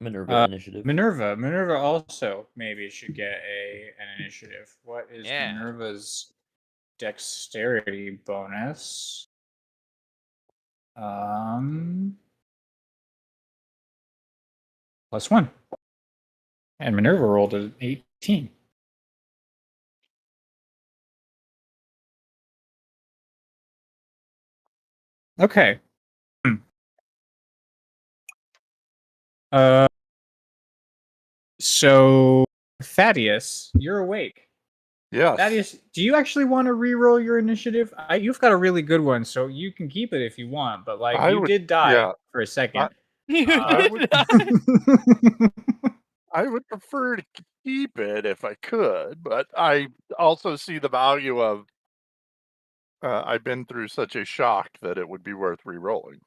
Minerva Initiative. Minerva also maybe should get an initiative. What is Yeah. Minerva's dexterity bonus? +1. And Minerva rolled an 18. Okay. So Thaddeus, you're awake. Yes. That is. Do you actually want to re-roll your initiative? You've got a really good one, so you can keep it if you want. But like, I you would- did die yeah. for a second. I would- I would prefer to keep it if I could, but I also see the value of. I've been through such a shock that it would be worth re-rolling.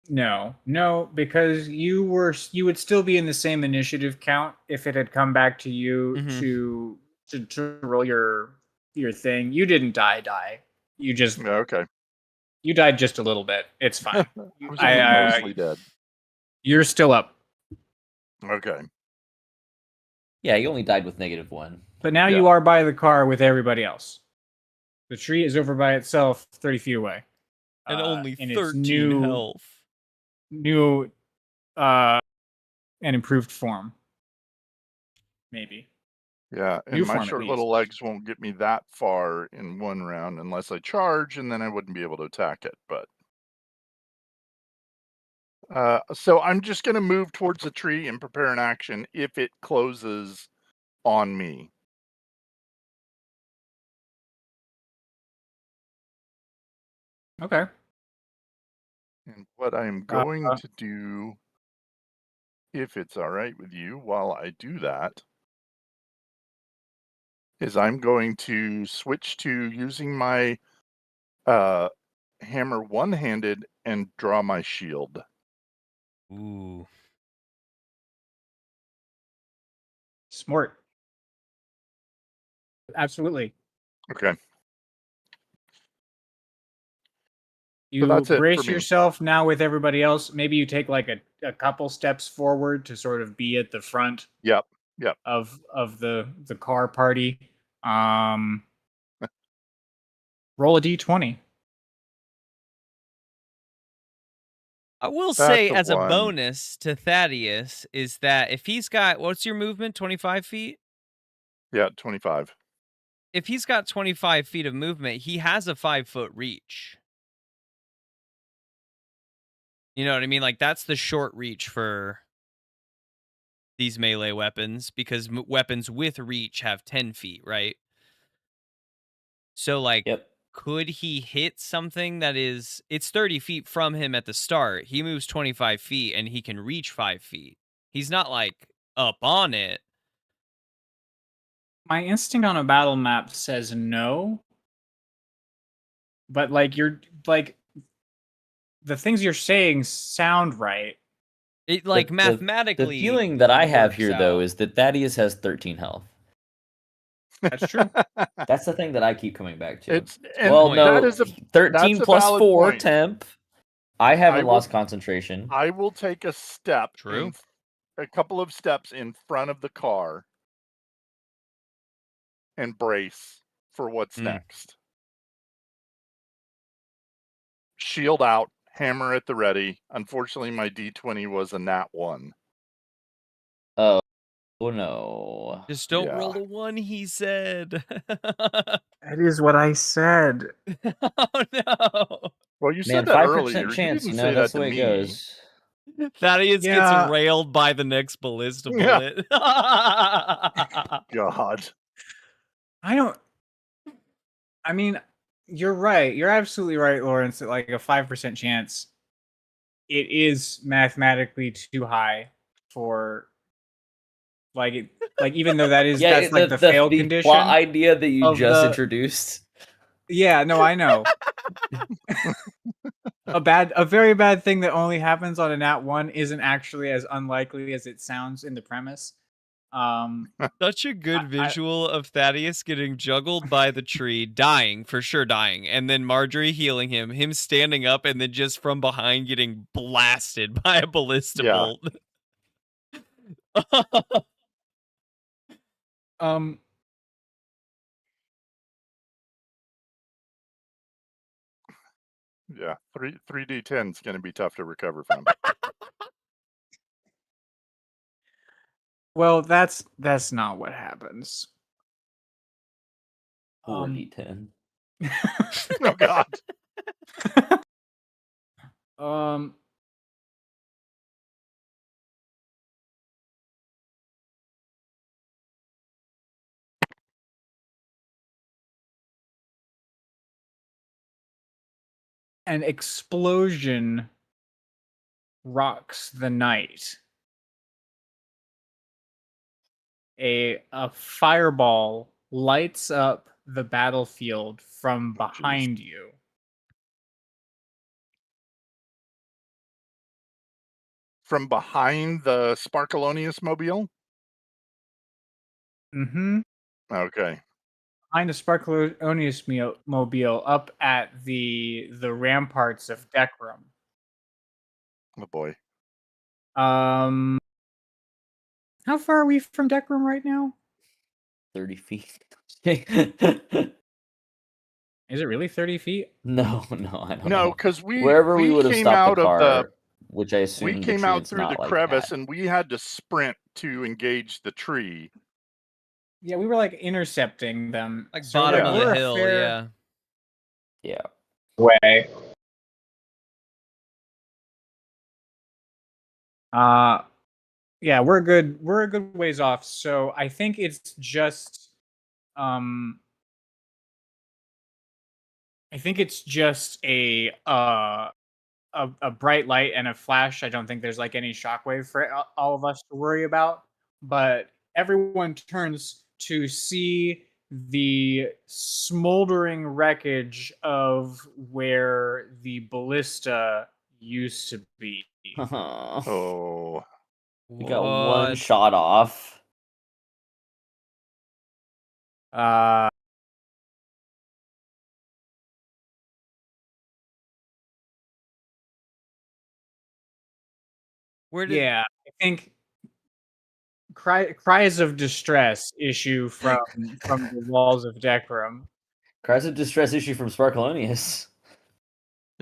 No, because you would still be in the same initiative count if it had come back to you Mhm. to roll your thing. You didn't die. You just Okay. you died just a little bit. It's fine. I was only mostly dead. You're still up. Okay. Yeah, he only died with -1. But now Yeah. you are by the car with everybody else. The tree is over by itself, 30 feet away. And only in its 13 health. New and improved form. Maybe. Yeah, and New my form, at short least. little legs won't get me that far in one round unless I charge, and then I wouldn't be able to attack it. But so I'm just going to move towards the tree and prepare an action if it closes on me. Okay. And what I'm going to do, if it's all right with you, while I do that, is I'm going to switch to using my hammer one-handed and draw my shield. Ooh. Smart. Absolutely. Okay. You that's it for brace me. yourself now with everybody else. Maybe you take like a couple steps forward to sort of be at the front Yep. of the car party. Roll a d20. I will That's say, a as a 1. bonus to Thaddeus, is that if he's got, what's your movement? 25 feet? Yeah, 25. If he's got 25 feet of movement, he has a 5-foot reach. You know what I mean? Like, that's the short reach for these melee weapons, because weapons with reach have 10 feet, right? So, like, Yep. could he hit something that is, it's 30 feet from him at the start. He moves 25 feet and he can reach 5 feet. He's not, like, up on it. My instinct on a battle map says no. But like you're like the things you're saying sound right. It, like, The mathematically. feeling that I have works here, though, out. is that Thaddeus has 13 health. That's true. That's the thing that I keep coming back to. It's and Well, point. no, that is 13 that's a plus valid 4 point. temp. I haven't will- lost concentration. I will take a step, True. a couple of steps in front of the car, and brace for what's next. Shield out, hammer at the ready. Unfortunately, my D20 was a nat 1. Oh no. Just don't Yeah. roll a 1, he said. That is what I said. Oh, no. Well, you Man, said that 5% earlier. chance, You you didn't know, say that's that the to way it me. goes. Thaddeus Yeah. gets railed by the next ballista Yeah. bullet. God. I mean, you're right. You're absolutely right, Lawrence. That like a 5% chance, it is mathematically too high for like it. Like even though that's like the failed condition. plot idea that you of just the- introduced. Yeah, no, I know. A very bad thing that only happens on a nat 1 isn't actually as unlikely as it sounds in the premise. Such a good visual of Thaddeus getting juggled by the tree, dying, for sure dying, and then Marjorie healing him standing up, and then just from behind getting blasted by a ballista bolt. Yeah, 3d10 is going to be tough to recover from. Well, that's not what happens. 4d10. Oh God. an explosion rocks the night. A fireball lights up the battlefield from behind you. From behind the Sparkalonius mobile? Mm-hmm. Okay. Behind the Sparkalonius mobile up at the ramparts of Dekram. Oh boy. How far are we from Dekram right now? 30 feet. Is it really 30 feet? No, I don't No, know. because we Wherever we would have came stopped out the of the car, which I we assume the came tree out it's through the not like crevice that. and we had to sprint to engage the tree. Yeah, we were like intercepting them. Like So, bottom Yeah. of the we're a hill, fair yeah. Yeah. way. Yeah, we're a good ways off. So I think it's just a bright light and a flash. I don't think there's like any shockwave for all of us to worry about. But everyone turns to see the smoldering wreckage of where the ballista used to be. Oh. We got one What? shot off. Uh, Where did yeah, I think cries of distress issue from the walls of Dekram. Cries of distress issue from Sparkalonius.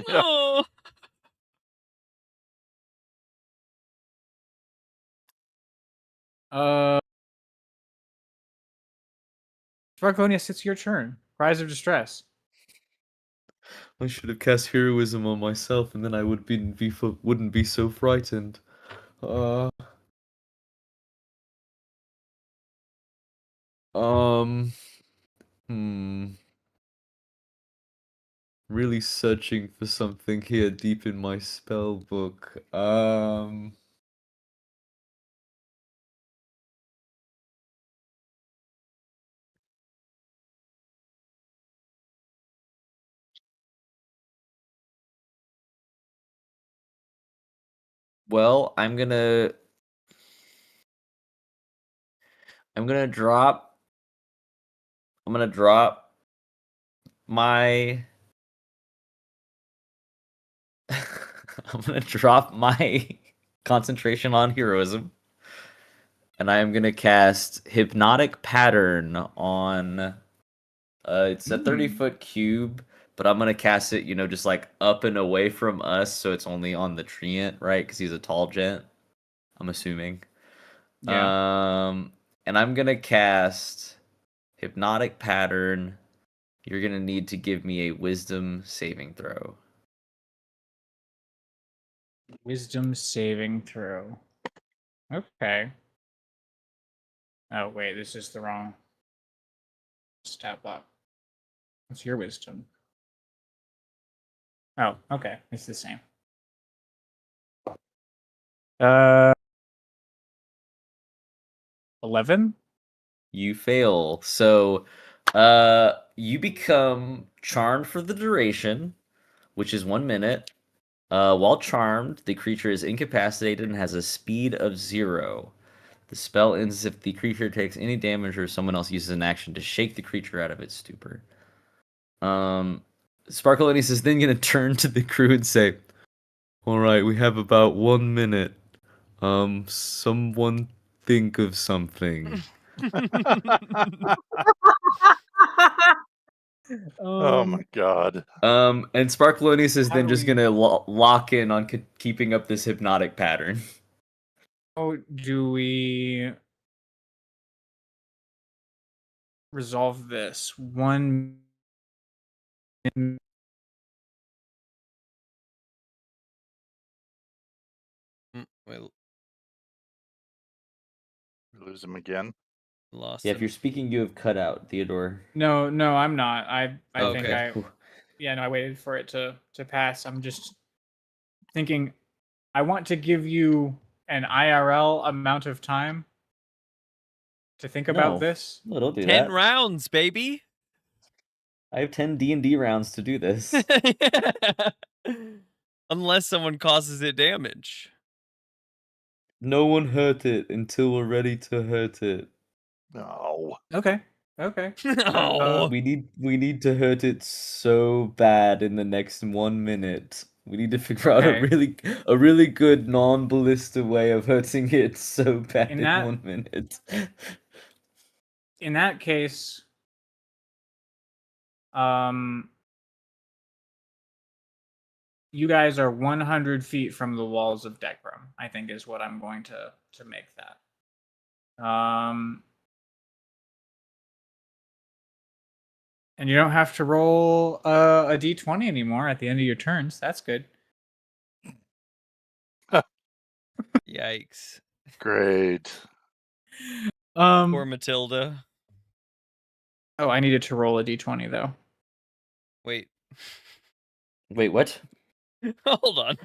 Yeah. Oh. Sparklonius, it's your turn. Cries of distress. I should have cast heroism on myself, and then I wouldn't be so frightened. Um, hmm. Really searching for something here deep in my spell book. Well, I'm gonna drop my I'm gonna drop my concentration on heroism. And I am gonna cast Hypnotic Pattern on it's a 30-foot cube, but I'm gonna cast it, just like up and away from us, so it's only on the treant, right? Because he's a tall gent, I'm assuming. Yeah. And I'm gonna cast Hypnotic Pattern. You're gonna need to give me a Wisdom saving throw. Wisdom saving throw. Okay. Oh wait, this is the wrong stat block. What's your wisdom? Oh, okay. It's the same. 11? You fail. So you become charmed for the duration, which is 1 minute. While charmed, the creature is incapacitated and has a speed of 0. The spell ends if the creature takes any damage or someone else uses an action to shake the creature out of its stupor. Sparkalonius is then going to turn to the crew and say, All right, we have about 1 minute. Someone think of something. Oh my god. and Sparkalonius is How then do just we- going to lock in on keeping up this hypnotic pattern. How do we resolve this? 1 minute. Wait, Lose him again. lost Yeah, if him. you're speaking, you have cut out, Theodore. No, I'm not. I think Okay. I Yeah, no, I waited for it to pass. I'm just thinking I want to give you an IRL amount of time to think about No. this. No, don't do 10 that. rounds, baby. I have 10 D&D rounds to do this. Unless someone causes it damage. No one hurt it until we're ready to hurt it. No. Okay. Okay. No. We need to hurt it so bad in the next 1 minute. We need to figure out Okay. a really good non-ballista way of hurting it so bad In in that- 1 minute. In that case, you guys are 100 feet from the walls of Dekram, I think is what I'm going to make that. And you don't have to roll a d20 anymore at the end of your turns. That's good. Yikes. Great. Poor Matilda. Oh, I needed to roll a d20 though. Wait. Wait, what? Hold on.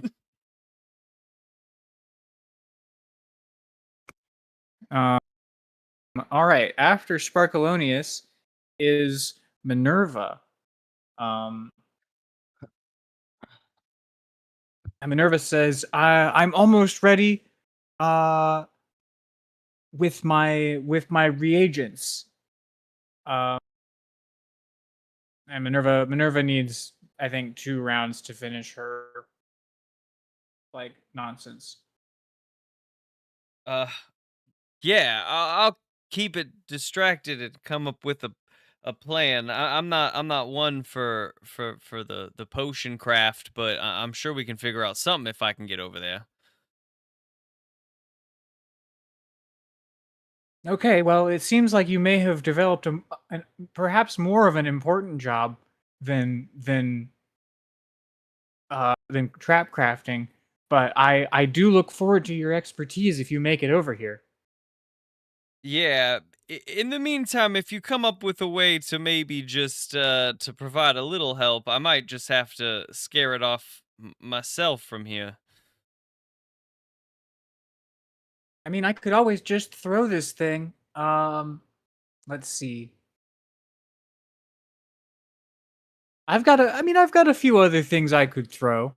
All right. After Sparkalonius is Minerva. And Minerva says, "I'm almost ready. With my reagents." And Minerva needs, I think, 2 rounds to finish her like nonsense. Yeah, I'll keep it distracted and come up with a plan. I'm not one for the potion craft, but I'm sure we can figure out something if I can get over there. Okay, well, it seems like you may have developed perhaps more of an important job than trap crafting, but I do look forward to your expertise if you make it over here. Yeah. In the meantime, if you come up with a way to maybe just to provide a little help, I might just have to scare it off myself from here. I mean, I could always just throw this thing. Let's see. I've got a few other things I could throw.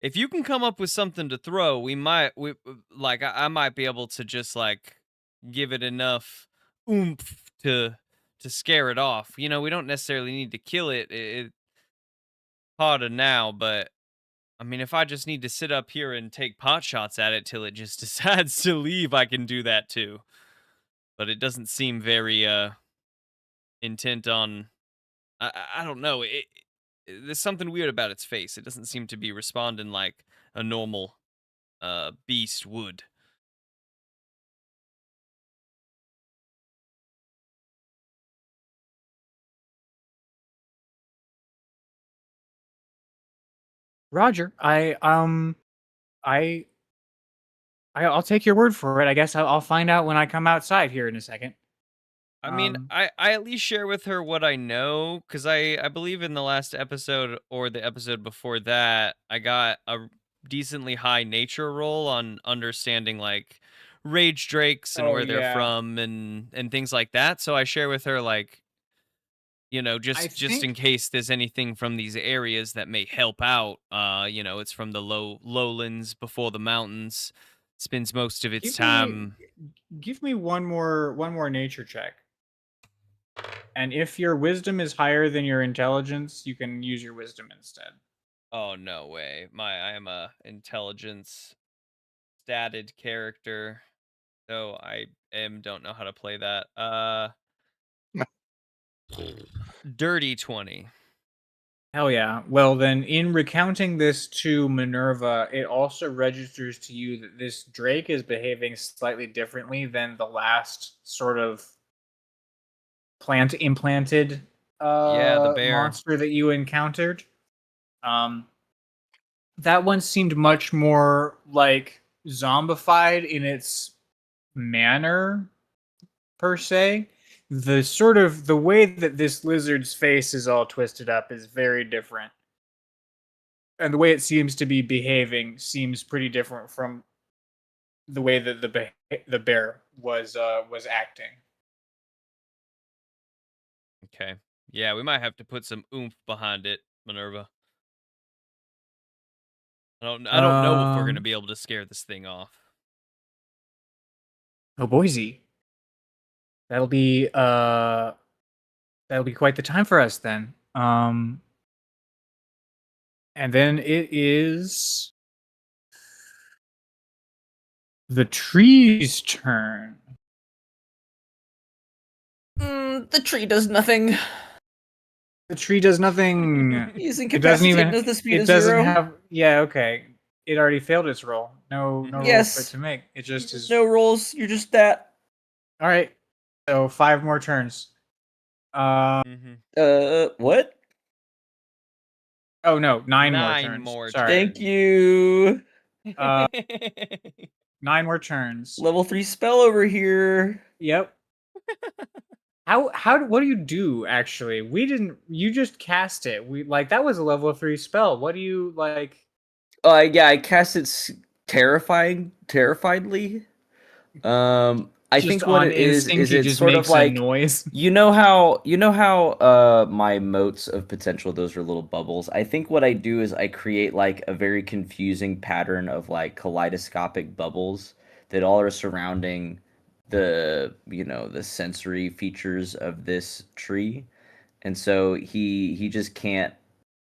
If you can come up with something to throw, we might I might be able to just like give it enough oomph to scare it off. You know, we don't necessarily need to kill it. It's harder now, but I mean, if I just need to sit up here and take pot shots at it till it just decides to leave, I can do that too. But it doesn't seem very intent on. I don't know. There's something weird about its face. It doesn't seem to be responding like a normal beast would. Roger, I'll take your word for it. I guess I'll find out when I come outside here in a second. I mean, I at least share with her what I know, because I believe in the last episode or the episode before that, I got a decently high nature roll on understanding like rage drakes and Oh, where they're yeah. from and things like that. So I share with her like, you know, just in case there's anything from these areas that may help out. You know, it's from the lowlands before the mountains. Spends most of its time. Give me one more nature check. And if your wisdom is higher than your intelligence, you can use your wisdom instead. Oh no way. I am a intelligence statted character. So I don't know how to play that. Dirty 20. Hell yeah. Well, then, in recounting this to Minerva, it also registers to you that this Drake is behaving slightly differently than the last sort of plant implanted Yeah, the bear. monster that you encountered. That one seemed much more like zombified in its manner, per se. the sort of the way that this lizard's face is all twisted up is very different. And the way it seems to be behaving seems pretty different from the way that the bear was acting. Okay. Yeah, we might have to put some oomph behind it, Minerva. I don't know if we're gonna be able to scare this thing off. Oh, Boise. That'll be quite the time for us then. And then it is the tree's turn. The tree does nothing. The tree does nothing. He's It doesn't even. incapacitated with the speed It of doesn't 0. have. Yeah. Okay. It already failed its roll. No roll for it Yes. to make. It just is. No rolls. You're just that. All right. So 5 more turns. What? Oh no, 9 more 9 turns. more Sorry. Thank you. 9 more turns. Level 3 spell over here. Yep. What do you do actually? We didn't. You just cast it. We like that was a level 3 spell. What do you like? Yeah, I cast it terrifiedly. I Just think what on it is instinct, it it's just sort makes of like a noise. you know how my motes of potential, those are little bubbles. I think what I do is I create like a very confusing pattern of like kaleidoscopic bubbles that all are surrounding the the sensory features of this tree. And so he just can't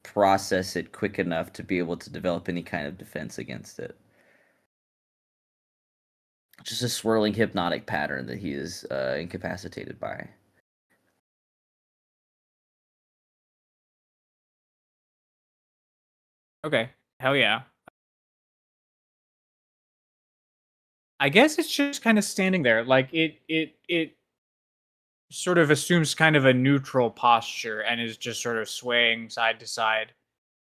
process it quick enough to be able to develop any kind of defense against it. Just a swirling hypnotic pattern that he is incapacitated by. Okay. Hell yeah. I guess it's just kind of standing there. Like it sort of assumes kind of a neutral posture and is just sort of swaying side to side,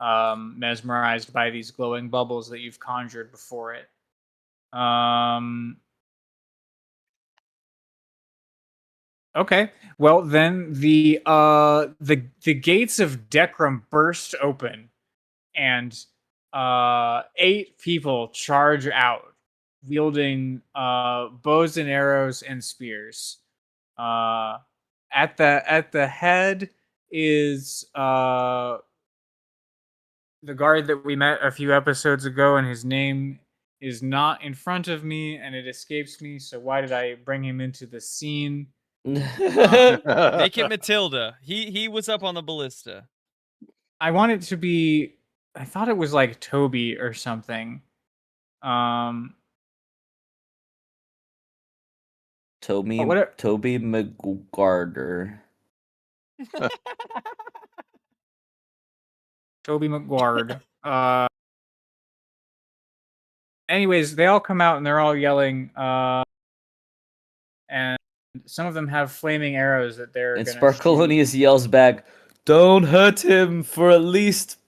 mesmerized by these glowing bubbles that you've conjured before it. Okay. Well, then the gates of Dekram burst open, and 8 people charge out, wielding bows and arrows and spears. At the head is the guard that we met a few episodes ago, and his name is not in front of me, and it escapes me. So why did I bring him into the scene? Make it Matilda. He was up on the ballista. I want it to be. I thought it was like Toby or something. Toby McGarder. Toby McGuard. Anyways, they all come out and they're all yelling. And some of them have flaming arrows that they're. And gonna Sparkalonius yells back, "Don't hurt him for at least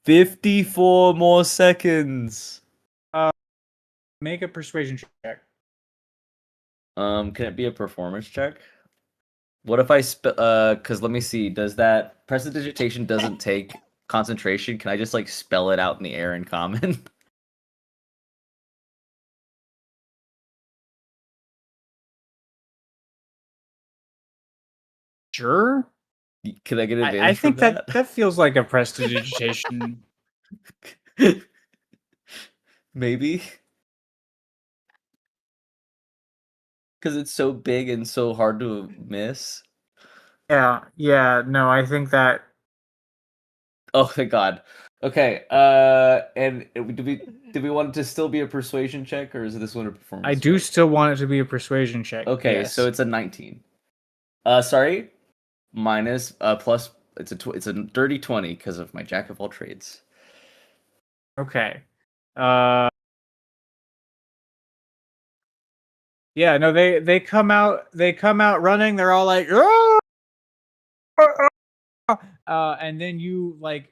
54 more seconds." Make a persuasion check. Can it be a performance check? What if I because let me see, does that prestidigitation doesn't take concentration? Can I just like spell it out in the air in common? Sure. Can I get advantage I think from that feels like a prestidigitation. Maybe. Because it's so big and so hard to miss. Yeah, no, I think that. Oh, thank God. Okay, and do we want it to still be a persuasion check, or is this one a performance I do check? still want it to be a persuasion check. Okay, yes. so it's a 19. Sorry, minus plus. It's a dirty 20 because of my jack of all trades. Okay. Yeah, no, they come out running. They're all like, "Ah!" And then you like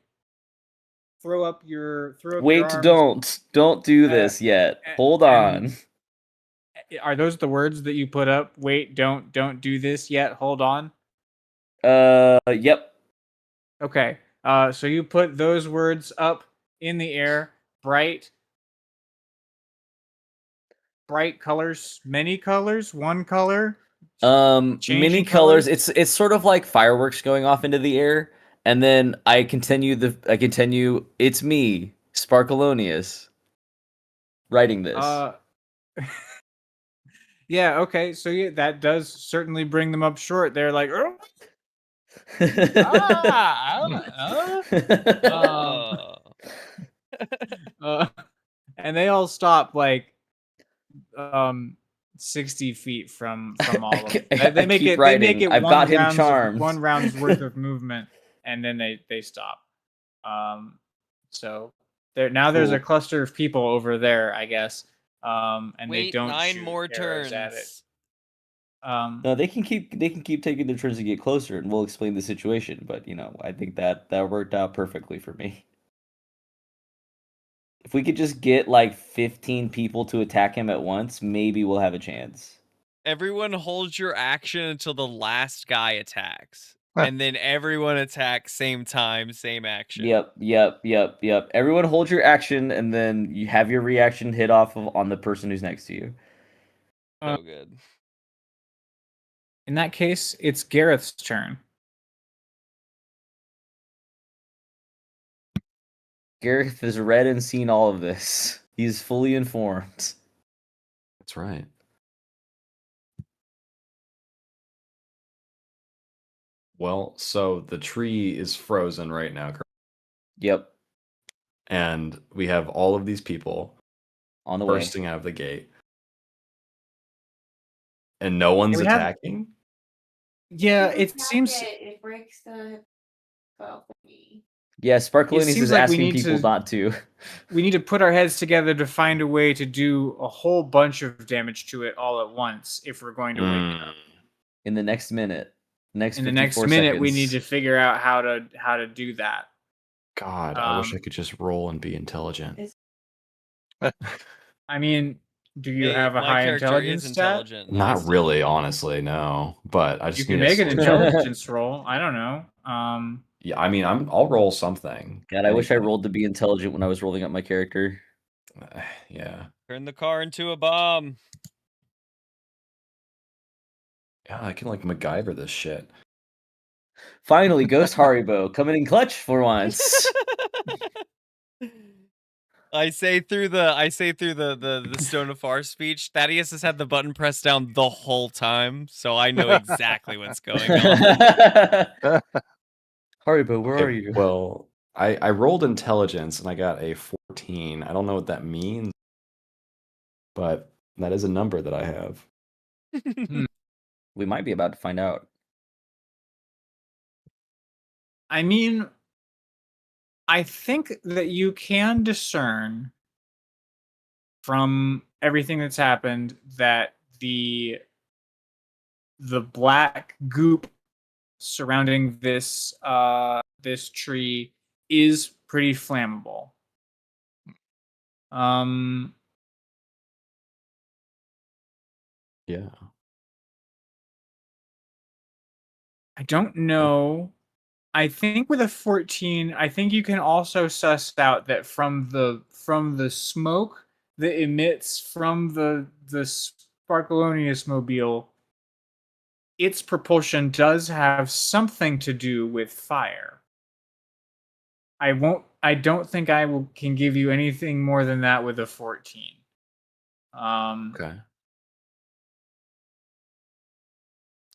throw up your Wait, arms. don't do this yet. Hold on. Are those the words that you put up? Wait, don't do this yet. Hold on. Yep. Okay. So you put those words up in the air, bright colors, many colors, one color. Many Changing colors. colors? It's sort of like fireworks going off into the air, and then I continue. It's me, Sparkalonius, writing this. Yeah, okay. So yeah, that does certainly bring them up short. They're like, "Oh, Oh. and they all stop like 60 feet from all of them. They make keep it writing. I've got him charmed. one round's worth of movement, and then they stop. So there's a Cool. cluster of people over there, I guess. And they Wait, don't 9 shoot more arrows at it. turns. No, they can keep taking their turns to get closer, and we'll explain the situation. But I think that worked out perfectly for me. If we could just get like 15 people to attack him at once, maybe we'll have a chance. Everyone holds your action until the last guy attacks. And then everyone attacks same time, same action. Yep. Everyone hold your action, and then you have your reaction hit off on the person who's next to you. So good. In that case, it's Gareth's turn. Gareth has read and seen all of this. He's fully informed. That's right. Well, so the tree is frozen right now, Yep, and we have all of these people on the way. bursting out of the gate, and no one's we have- attacking. Yeah, If we it attack seems it breaks the spell for me. Yeah, Sparkalonius seems is like we asking need people to- not to. we need to put our heads together to find a way to do a whole bunch of damage to it all at once if we're going to wake it up. In the next minute. In the next 54 minute, we seconds. need to figure out how to do that. God, I wish Um, I could just roll and be intelligent. I mean, do you Hey, have a my high character intelligence is stat? intelligent. Not Nice. really, honestly, no. But I You just can need a make an solution. intelligence roll. I don't know. Yeah, I mean, I'll roll something. God, I wish I Anything. rolled to be intelligent when I was rolling up my character. Yeah. Turn the car into a bomb. Yeah, I can like MacGyver this shit. Finally, Ghost Haribo coming in clutch for once. I say through the Stone of Far speech, Thaddeus has had the button pressed down the whole time, so I know exactly what's going on. Haribo, where Okay, are you? Well, I rolled intelligence and I got a 14. I don't know what that means, but that is a number that I have. We might be about to find out. I mean, I think that you can discern from everything that's happened that the black goop surrounding this this tree is pretty flammable. Yeah. I don't know. I think with a 14, I think you can also suss out that from the smoke that emits from the Sparkalonius mobile, its propulsion does have something to do with fire. I don't think I can give you anything more than that with a 14. Okay.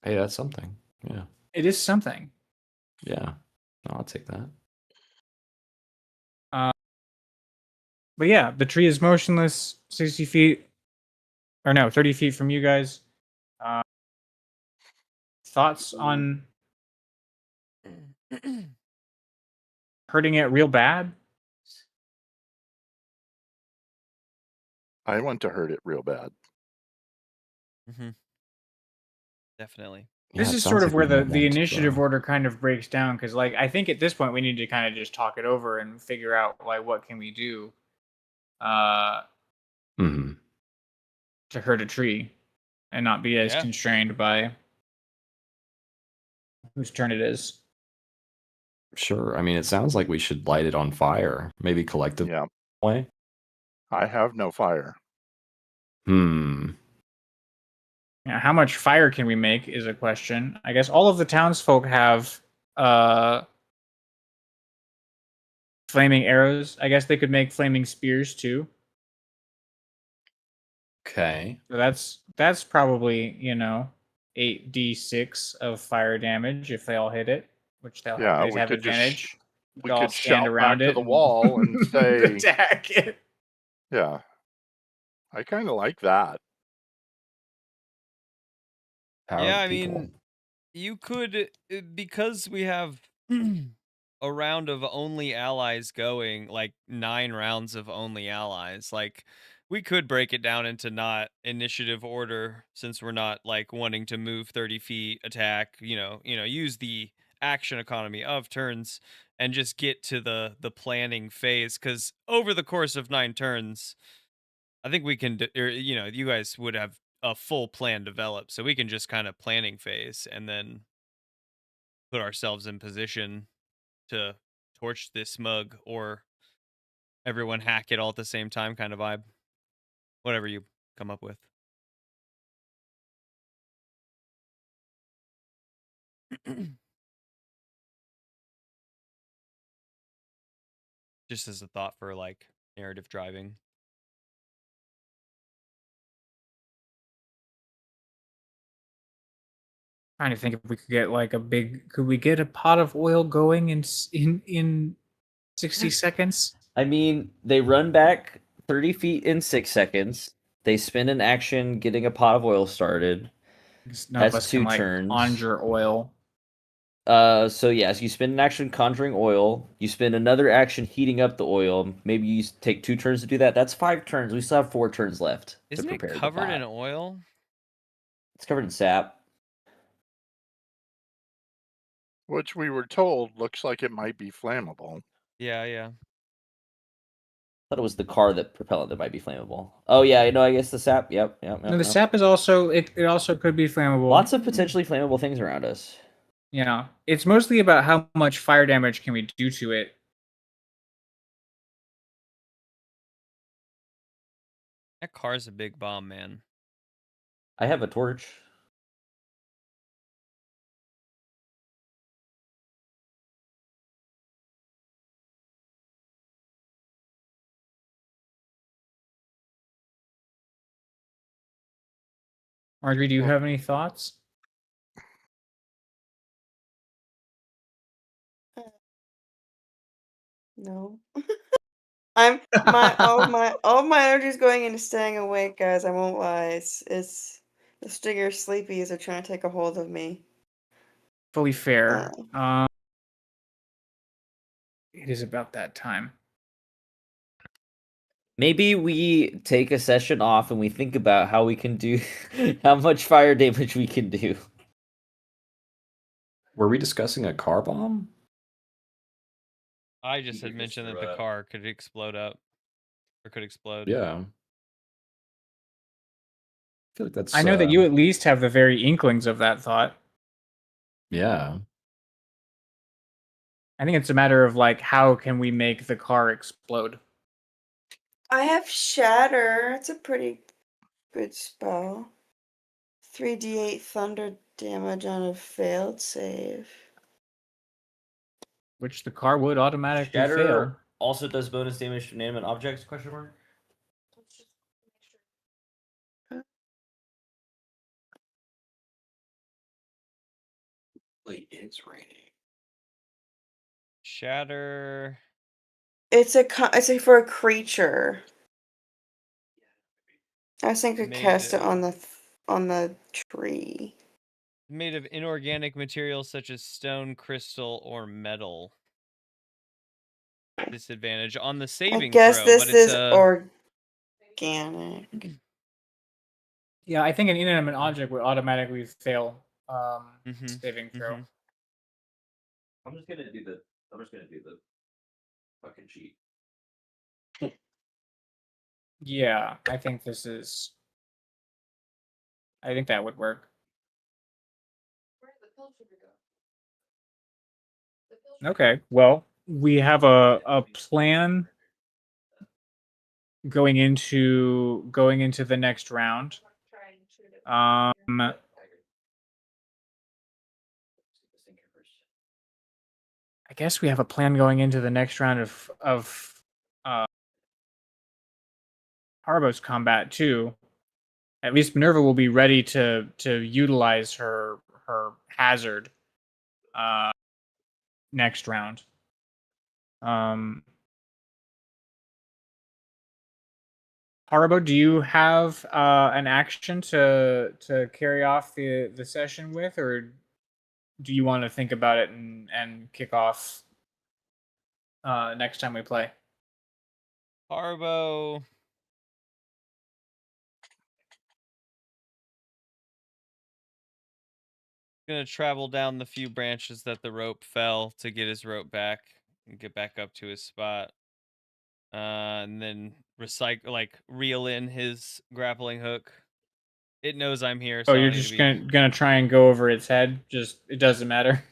Hey, that's something. Yeah. It is something. Yeah. No, I'll take that. But yeah, the tree is motionless, 60 feet, or no, 30 feet from you guys. Thoughts on hurting it real bad? I want to hurt it real bad. Definitely. This Yeah, it is sounds sort of like where we might the want to, initiative order kind of breaks down, because like I think at this point we need to kind of just talk it over and figure out like what can we do. Mhm. to hurt a tree and not be as Yeah. constrained by whose turn it is. Sure. I mean, it sounds like we should light it on fire, maybe collectively. Yeah, Way. I have no fire. Hmm. Yeah, how much fire can we make is a question. I guess all of the townsfolk have flaming arrows. I guess they could make flaming spears too. Okay. So that's probably 8d6 of fire damage if they all hit it, which they'll Yeah, have advantage. we They'll all could stand shout around back to it the and wall and say, attack it. yeah, I kind of like that. Power Yeah, of I the people. mean, you could because we have a round of only allies going, like 9 rounds of only allies. Like we could break it down into not initiative order since we're not like wanting to move 30 feet, attack, use the action economy of turns and just get to the planning phase cuz over the course of 9 turns, I think we can you guys would have a full plan developed, so we can just kind of planning phase and then put ourselves in position to torch this mug or everyone hack it all at the same time kind of vibe. Whatever you come up with. Just as a thought for like narrative driving. Trying to think if we could get like could we get a pot of oil going in 60 seconds? I mean, they run back 30 feet in 6 seconds. They spend an action getting a pot of oil started. 'Cause none of That's us can 2 like turns. conjure oil. So yes, you spend an action conjuring oil. You spend another action heating up the oil. Maybe you take 2 turns to do that. That's 5 turns. We still have 4 turns left Isn't to it prepare covered the in pot. oil? It's covered in sap. Which we were told looks like it might be flammable. Yeah, yeah. Thought it was the car that propellant that might be flammable. Oh yeah, I guess the sap. Yep. No, the sap is also it also could be flammable. Lots of potentially flammable things around us. Yeah, it's mostly about how much fire damage can we do to it. That car's a big bomb, man. I have a torch. Marjorie, do you have any thoughts? No. I'm my all my energy is going into staying awake, guys. I won't lie. It's the stinger sleepies are trying to take a hold of me. Fully fair. It is about that time. Maybe we take a session off and we think about how we can do how much fire damage we can do. Were we discussing a car bomb? I just had mentioned that the car could explode up. Or could explode. Yeah. I feel like that's. I know that you at least have the very inklings of that thought. Yeah. I think it's a matter of like how can we make the car explode? I have Shatter. It's a pretty good spell. 3d8 thunder damage on a failed save. Which the car would automatically fail. Shatter also does bonus damage to inanimate objects? Question mark. It is raining. Shatter. It's for a creature. I was thinking could cast it on the tree. Made of inorganic materials such as stone, crystal, or metal. Disadvantage on the saving I guess throw, this but it's is organic. Yeah, I think an inanimate object would automatically fail saving throw. I'm just gonna do the fucking sheet. Yeah, I think this is I think that would work. Okay, well, we have a plan going into the next round. I guess we have a plan going into the next round of Haribo's combat too. At least Minerva will be ready to utilize her hazard next round. Haribo, do you have an action to carry off the session with, or do you want to think about it and kick off next time we play? Haribo. Gonna travel down the few branches that the rope fell to get his rope back and get back up to his spot. And then reel in his grappling hook. It knows I'm here, so Oh, I you're don't need to just be. gonna try and go over its head. Just it doesn't matter.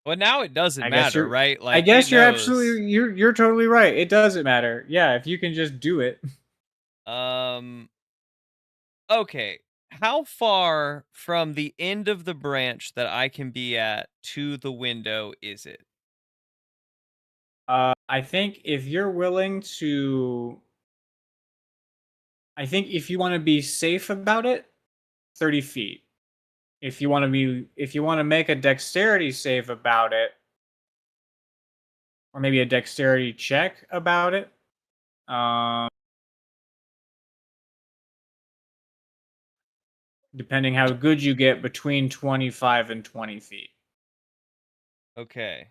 Well, now it doesn't I guess matter, you're right? I Like guess it you're knows. absolutely you're totally right. It doesn't matter. Yeah, if you can just do it. Okay. How far from the end of the branch that I can be at to the window is it? I think if you're willing to, I think if you want to be safe about it, 30 feet. If you want to make a dexterity save about it, or maybe a dexterity check about it, depending how good you get, between 25 and 20 feet. Okay.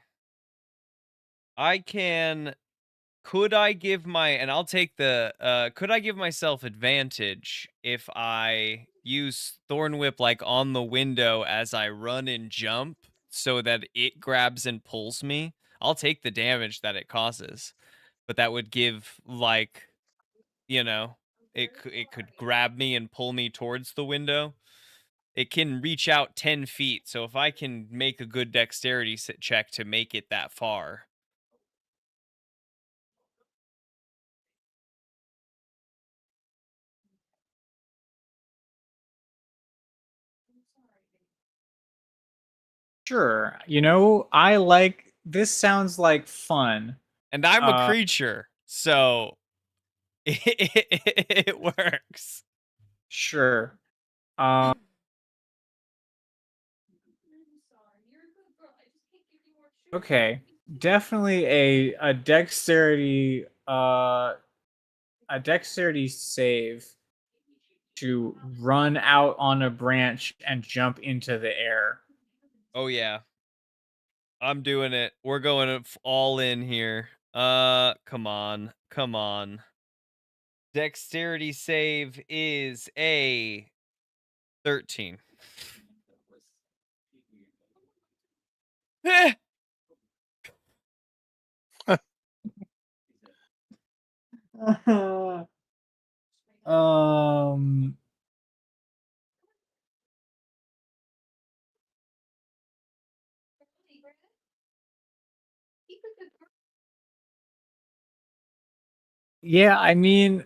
Could I give myself advantage if I use Thorn Whip like on the window as I run and jump so that it grabs and pulls me? I'll take the damage that it causes, but that would give it could grab me and pull me towards the window. It can reach out 10 feet, so if I can make a good dexterity check to make it that far. Sure. This sounds like fun. And I'm a creature, so it works. Sure. Okay. Definitely a dexterity save to run out on a branch and jump into the air. Oh yeah. I'm doing it. We're going all in here. Come on. Come on. Dexterity save is a 13. Eh, um Yeah, I mean,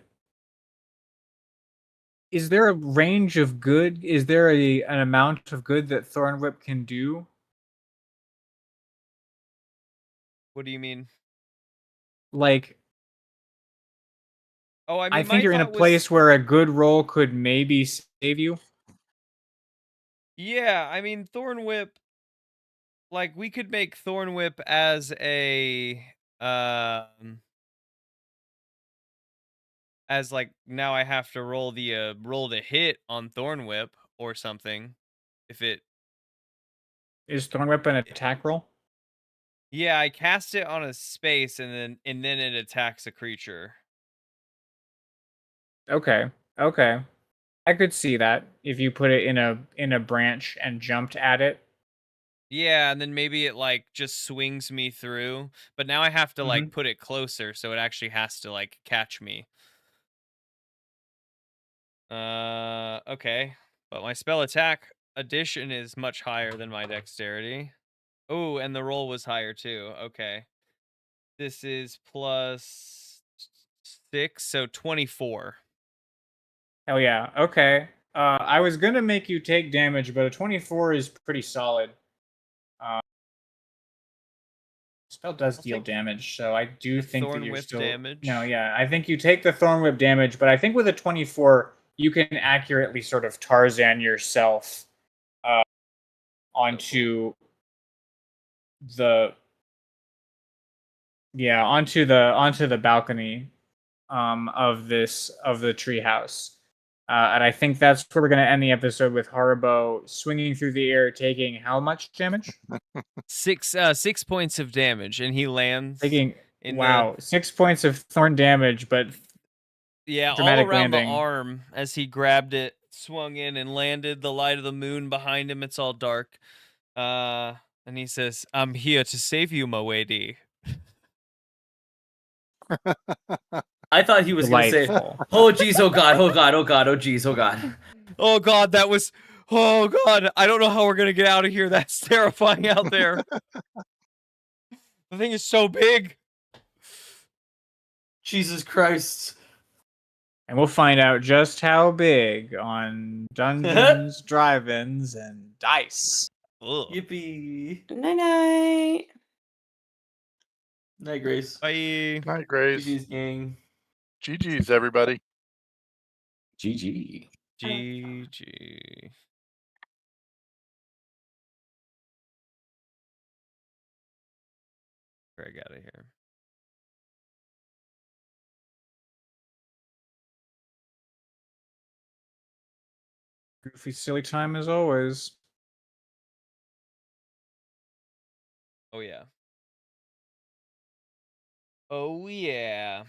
is there a range of good? Is there an amount of good that Thorn Whip can do? What do you mean? Like, Oh, I I mean, think my you're in a thought was, place where a good roll could maybe save you. yeah, I mean, Thorn Whip, like, we could make Thorn Whip as like, now I have to roll to hit on Thorn Whip or something. If it, Is Thorn Whip an attack roll? yeah, I cast it on a space and then it attacks a creature. Okay. Okay. I could see that if you put it in a branch and jumped at it. Yeah, and then maybe it like just swings me through, but now I have to like put it closer, so it actually has to like catch me. Okay. But my spell attack addition is much higher than my dexterity. Oh, and the roll was higher too. Okay. This is plus 6, so 24. Hell yeah. Okay. I was gonna make you take damage, but a 24 is pretty solid. Spell does I'll deal take damage, so I do think that Thorn you're Whip still. damage. No, yeah, I think you take the thorn whip damage, but I think with a 24, you can accurately sort of Tarzan yourself onto the onto the balcony of the treehouse. And I think that's where we're going to end the episode with Haribo swinging through the air, taking how much damage? 6 points of damage, and he lands Taking in 6 points of thorn damage, but all dramatic around landing. the arm as he grabbed it, swung in, and landed. The light of the moon behind him. It's all dark. And he says, "I'm here to save you, my lady." I thought he was going to say, Delightful. "Oh geez, oh god, oh god, oh god, oh geez, oh god." Oh God, that was. Oh God, I don't know how we're gonna get out of here. That's terrifying out there. The thing is so big. Jesus Christ. And we'll find out just how big on Dungeons, Drive-Ins, and Dice. Ugh. Yippee. Night night. Night, Grace. Bye. Night, Grace. GG's, gang. GG's, everybody. GG. GG. Greg out of here. Goofy, silly time as always. Oh yeah. Oh yeah.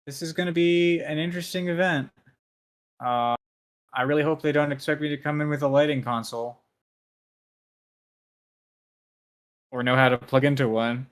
This is going to be an interesting event. I really hope they don't expect me to come in with a lighting console. Or know how to plug into one.